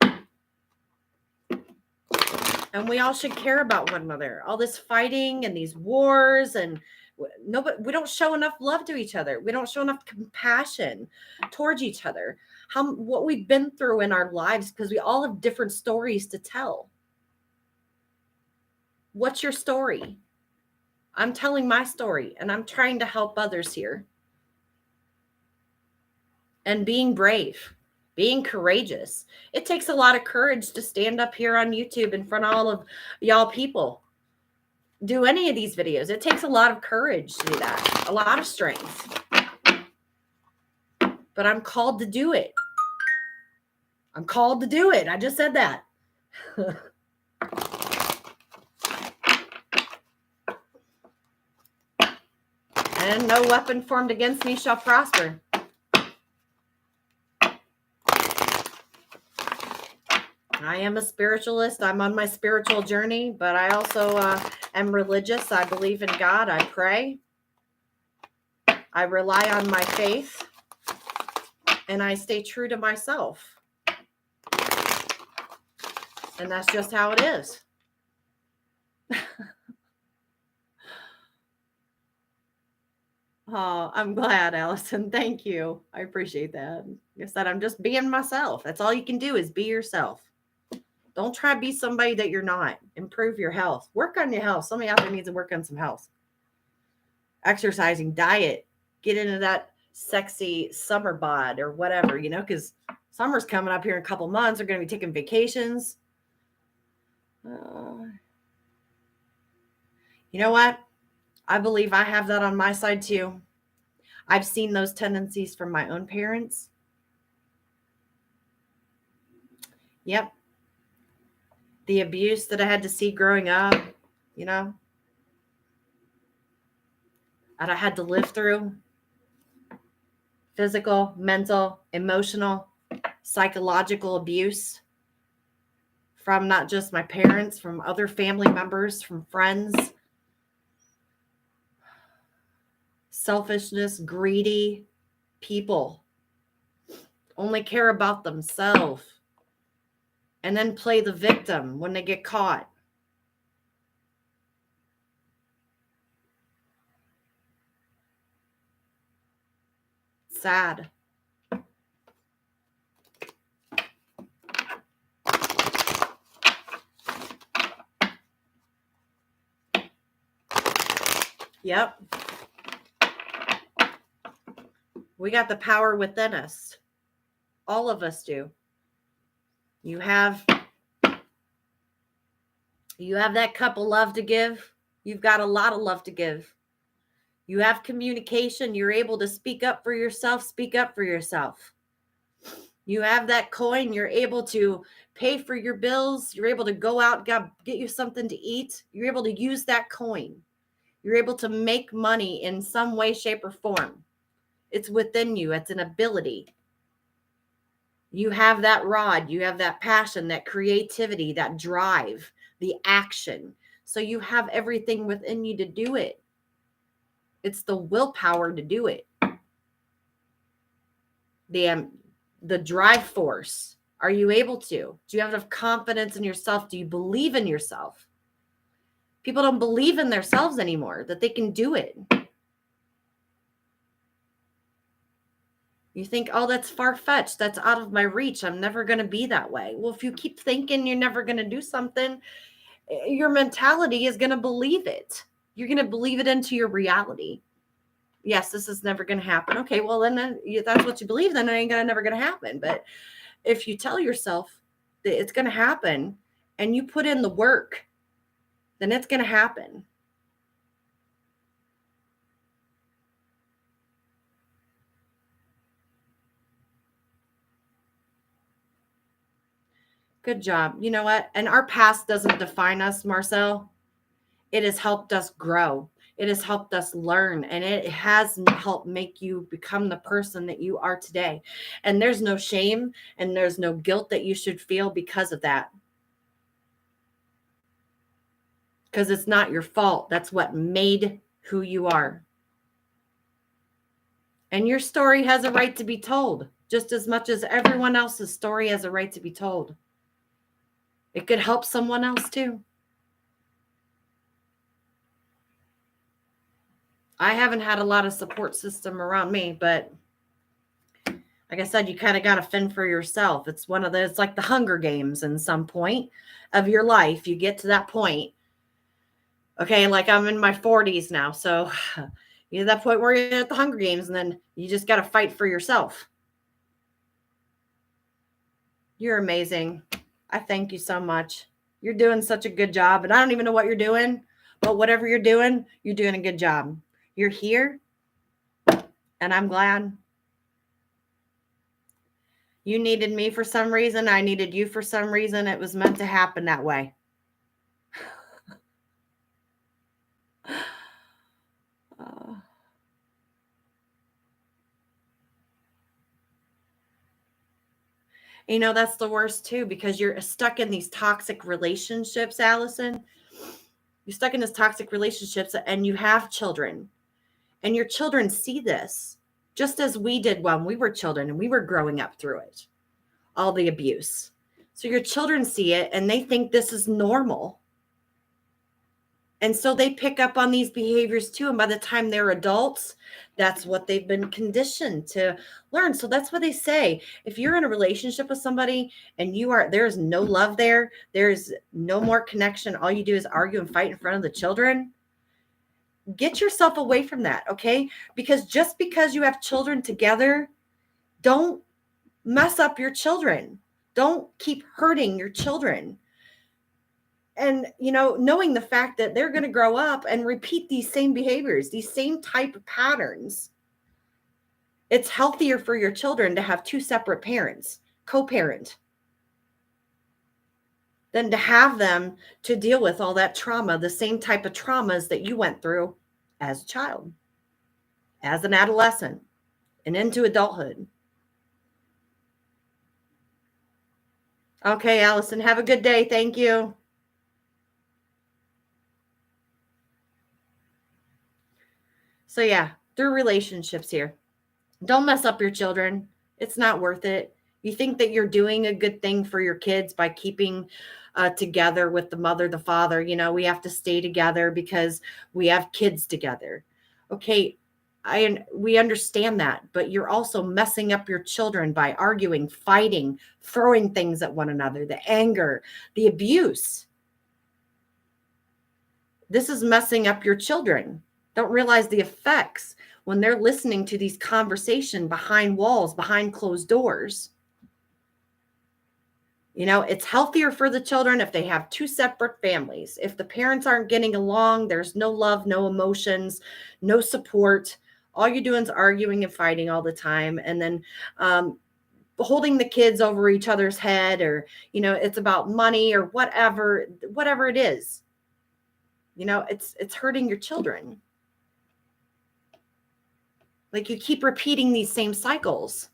And we all should care about one another. All this fighting and these wars, and we don't show enough love to each other. We don't show enough compassion towards each other. What we've been through in our lives, because we all have different stories to tell. What's your story? I'm telling my story, and I'm trying to help others here. and being brave, being courageous. It takes a lot of courage to stand up here on YouTube in front of all of y'all people. Do any of these videos. It takes a lot of courage to do that, a lot of strength. But I'm called to do it. I'm called to do it. I just said that. And no weapon formed against me shall prosper. I am a spiritualist. I'm on my spiritual journey, but I also am religious. I believe in God. I pray. I rely on my faith. And I stay true to myself. And that's just how it is. Oh, I'm glad, Allison. Thank you. I appreciate that. Like I said, I'm just being myself. That's all you can do is be yourself. Don't try to be somebody that you're not. Improve your health. Work on your health. Somebody out there needs to work on some health. Exercising, diet. Get into that sexy summer bod or whatever, because summer's coming up here in a couple months. They're going to be taking vacations. You know what? I believe I have that on my side too. I've seen those tendencies from my own parents. Yep. The abuse that I had to see growing up, that I had to live through. Physical, mental, emotional, psychological abuse from not just my parents, from other family members, from friends. Selfishness, greedy people only care about themselves and then play the victim when they get caught. Sad. Yep. We got the power within us. All of us do. You have that cup of love to give. You've got a lot of love to give. You have communication. You're able to speak up for yourself. Speak up for yourself. You have that coin. You're able to pay for your bills. You're able to go out, get you something to eat. You're able to use that coin. You're able to make money in some way, shape, or form. It's within you. It's an ability. You have that rod. You have that passion, that creativity, that drive, the action. So you have everything within you to do it. It's the willpower to do it. The drive force. Are you able to? Do you have enough confidence in yourself? Do you believe in yourself? People don't believe in themselves anymore, that they can do it. You think, oh, that's far-fetched. That's out of my reach. I'm never going to be that way. Well, if you keep thinking you're never going to do something, your mentality is going to believe it. You're going to believe it into your reality. Yes, this is never going to happen. Okay, well, then that's what you believe. Then it ain't never going to happen. But if you tell yourself that it's going to happen and you put in the work, then it's going to happen. Good job. You know what? And our past doesn't define us, Marcel. It has helped us grow. It has helped us learn, and it has helped make you become the person that you are today. And there's no shame and there's no guilt that you should feel because of that. Because it's not your fault. That's what made who you are. And your story has a right to be told, just as much as everyone else's story has a right to be told. It could help someone else too. I haven't had a lot of support system around me, but like I said, you kind of got to fend for yourself. It's one of those, like the Hunger Games in some point of your life. You get to that point. Okay, like I'm in my 40s now. So you're at that point where you're at the Hunger Games and then you just got to fight for yourself. You're amazing. I thank you so much. You're doing such a good job. And I don't even know what you're doing, but whatever you're doing a good job. You're here, and I'm glad. You needed me for some reason. I needed you for some reason. It was meant to happen that way. You know, that's the worst too, because you're stuck in these toxic relationships, Allison. You're stuck in these toxic relationships and you have children, and your children see this just as we did when we were children and we were growing up through it, all the abuse. So your children see it and they think this is normal. And so they pick up on these behaviors too. And by the time they're adults, that's what they've been conditioned to learn. So that's what they say. If you're in a relationship with somebody and there's no love there, there's no more connection, all you do is argue and fight in front of the children, get yourself away from that, okay? Because just because you have children together, don't mess up your children. Don't keep hurting your children. And, knowing the fact that they're going to grow up and repeat these same behaviors, these same type of patterns. It's healthier for your children to have two separate parents, co-parent, than to have them to deal with all that trauma, the same type of traumas that you went through as a child, as an adolescent, and into adulthood. Okay, Allison, have a good day. Thank you. So yeah, through relationships here. Don't mess up your children. It's not worth it. You think that you're doing a good thing for your kids by keeping together with the mother, the father. We have to stay together because we have kids together. Okay, we understand that, but you're also messing up your children by arguing, fighting, throwing things at one another, the anger, the abuse. This is messing up your children. Don't realize the effects when they're listening to these conversations behind walls, behind closed doors. It's healthier for the children if they have two separate families. If the parents aren't getting along, there's no love, no emotions, no support. All you're doing is arguing and fighting all the time. And then holding the kids over each other's head, or, it's about money or whatever it is. It's hurting your children. Like, you keep repeating these same cycles.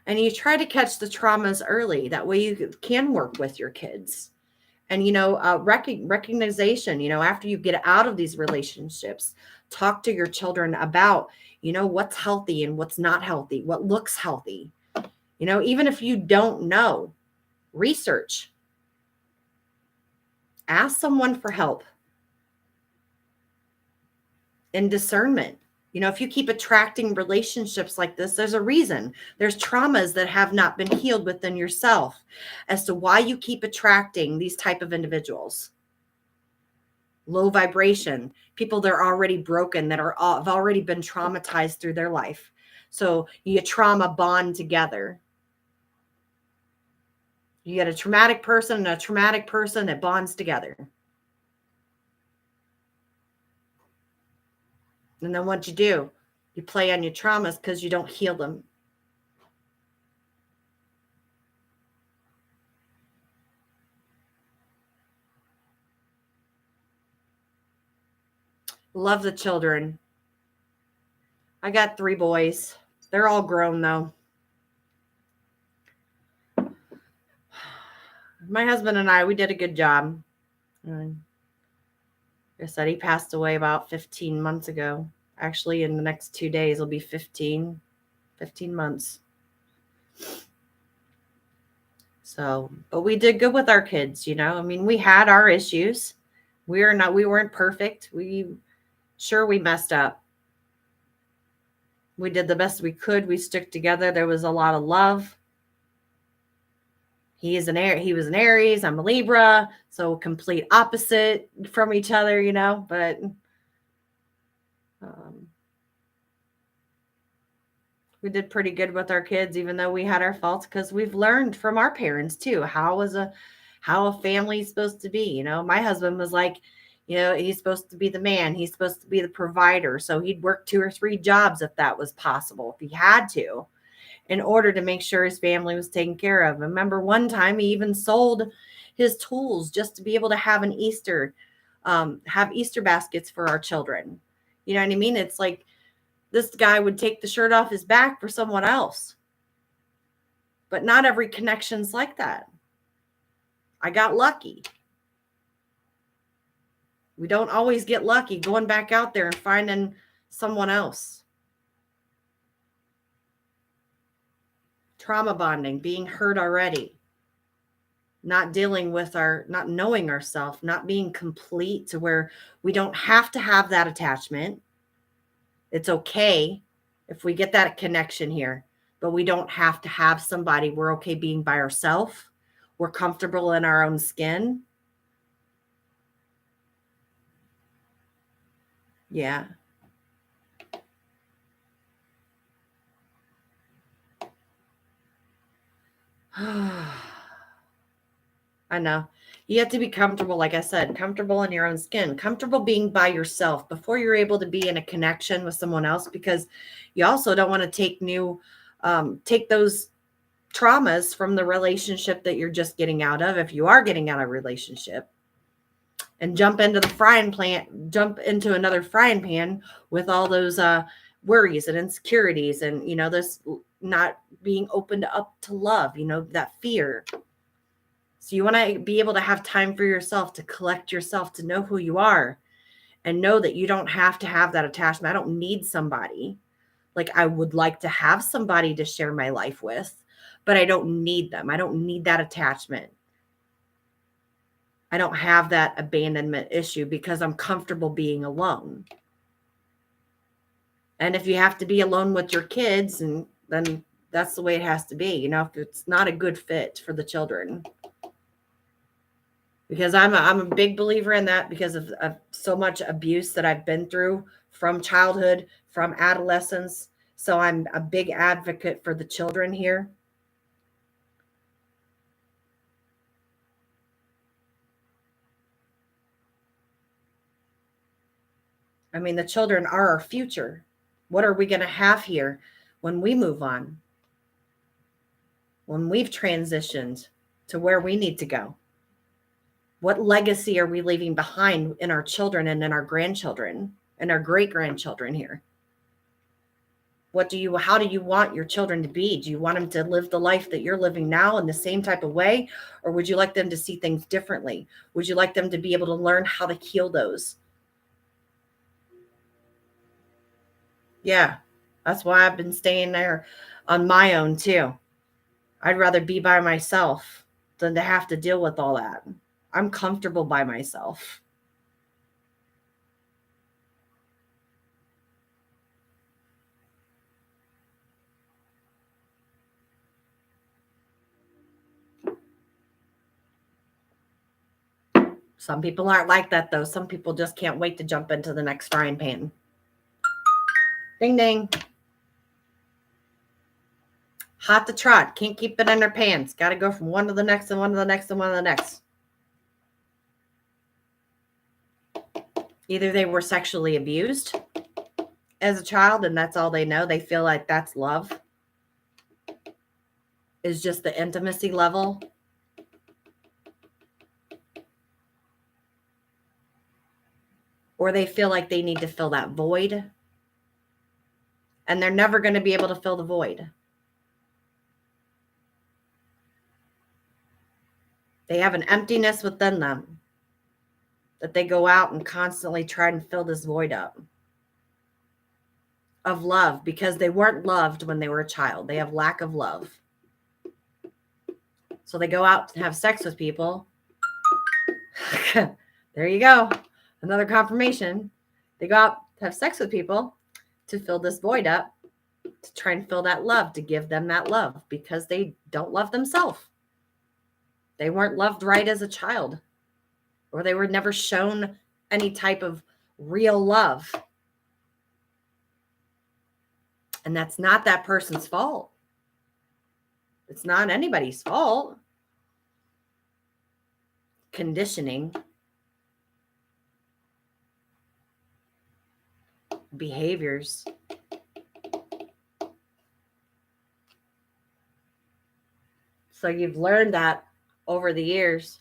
And you try to catch the traumas early. That way you can work with your kids. And, recognition, after you get out of these relationships, talk to your children about, what's healthy and what's not healthy, what looks healthy. Even if you don't know, research. Ask someone for help and discernment. If you keep attracting relationships like this, there's a reason. There's traumas that have not been healed within yourself as to why you keep attracting these type of individuals. Low vibration, people that are already broken, that have already been traumatized through their life. So you trauma bond together. You get a traumatic person and a traumatic person that bonds together. And then what you do? You play on your traumas because you don't heal them. Love the children. I got 3 boys. They're all grown though. My husband and I, we did a good job. Like I said, he passed away about 15 months ago. Actually, in the next 2 days, it'll be 15 months. So, but we did good with our kids, we had our issues. We weren't perfect. We messed up. We did the best we could. We stuck together. There was a lot of love. He was an Aries. I'm a Libra. So complete opposite from each other, but We did pretty good with our kids, even though we had our faults, because we've learned from our parents too how a family is supposed to be. You know, my husband was like, you know, he's supposed to be the man, he's supposed to be the provider, so he'd work 2 or 3 jobs if that was possible, if he had to, in order to make sure his family was taken care of. I remember one time he even sold his tools just to be able to have an have Easter baskets for our children. You know what I mean? It's like this guy would take the shirt off his back for someone else. But not every connection's like that. I got lucky. We don't always get lucky going back out there and finding someone else. Trauma bonding, being hurt already. Not dealing with not knowing ourselves, not being complete to where we don't have to have that attachment. It's okay if we get that connection here, but we don't have to have somebody. We're okay being by ourselves. We're comfortable in our own skin. Yeah. I know. You have to be comfortable, like I said, comfortable in your own skin, comfortable being by yourself before you're able to be in a connection with someone else, because you also don't want to take those traumas from the relationship that you're just getting out of, if you are getting out of a relationship, and jump into another frying pan with all those worries and insecurities and, you know, this not being opened up to love, you know, that fear. So you want to be able to have time for yourself, to collect yourself, to know who you are, and know that you don't have to have that attachment. I don't need somebody. Like, I would like to have somebody to share my life with, but I don't need them. I don't need that attachment. I don't have that abandonment issue because I'm comfortable being alone. And if you have to be alone with your kids, and then that's the way it has to be. You know, if it's not a good fit for the children. Because I'm a big believer in that, because of so much abuse that I've been through from childhood, from adolescence. So I'm a big advocate for the children here. I mean, the children are our future. What are we going to have here when we move on? When we've transitioned to where we need to go? What legacy are we leaving behind in our children and in our grandchildren and our great-grandchildren here? How do you want your children to be? Do you want them to live the life that you're living now in the same type of way? Or would you like them to see things differently? Would you like them to be able to learn how to heal those? Yeah, that's why I've been staying there on my own too. I'd rather be by myself than to have to deal with all that. I'm comfortable by myself. Some people aren't like that, though. Some people just can't wait to jump into the next frying pan. Ding, ding. Hot to trot. Can't keep it in their pants. Got to go from one to the next and one to the next and one to the next. Either they were sexually abused as a child and that's all they know. They feel like that's love, is just the intimacy level. Or they feel like they need to fill that void. And they're never going to be able to fill the void. They have an emptiness within them that they go out and constantly try and fill this void up of love, because they weren't loved when they were a child. They have lack of love. So they go out and have sex with people. There you go. Another confirmation. They go out to have sex with people to fill this void up, to try and fill that love, to give them that love, because they don't love themselves. They weren't loved right as a child, or they were never shown any type of real love. And that's not that person's fault. It's not anybody's fault. Conditioning, behaviors. So you've learned that over the years,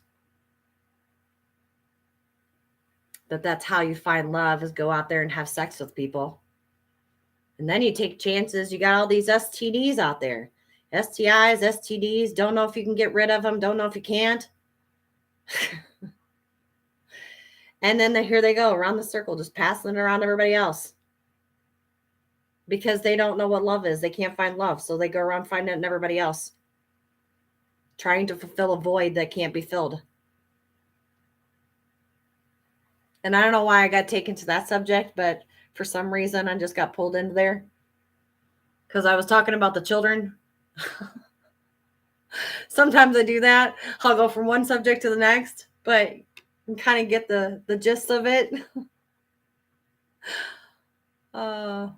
that that's how you find love, is go out there and have sex with people. And then you take chances. You got all these STDs out there. STIs, STDs, don't know if you can get rid of them, don't know if you can't. And then here they go around the circle, just passing it around everybody else. Because they don't know what love is. They can't find love. So they go around finding it in everybody else, trying to fulfill a void that can't be filled. And I don't know why I got taken to that subject, but for some reason I just got pulled into there. Because I was talking about the children. Sometimes I do that. I'll go from one subject to the next, but you kind of get the gist of it. All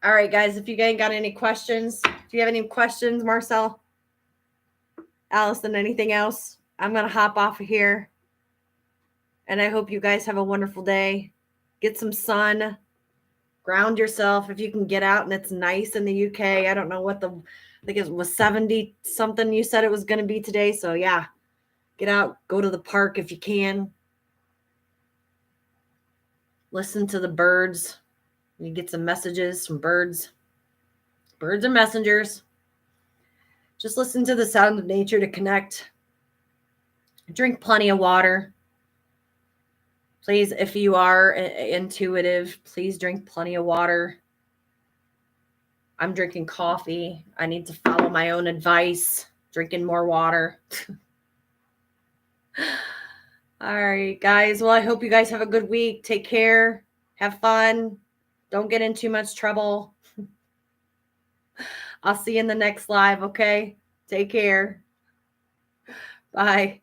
right, guys, if you guys got any questions, if you have any questions, Marcel, Allison, anything else, I'm going to hop off of here. And I hope you guys have a wonderful day. Get some sun. Ground yourself if you can get out, and it's nice in the UK. I don't know what I think it was 70 something you said it was going to be today. So yeah, get out, go to the park if you can. Listen to the birds. You get some messages from birds. Birds are messengers. Just listen to the sound of nature to connect. Drink plenty of water. Please, if you are intuitive, please drink plenty of water. I'm drinking coffee. I need to follow my own advice. Drinking more water. All right, guys. Well, I hope you guys have a good week. Take care. Have fun. Don't get in too much trouble. I'll see you in the next live, okay? Take care. Bye.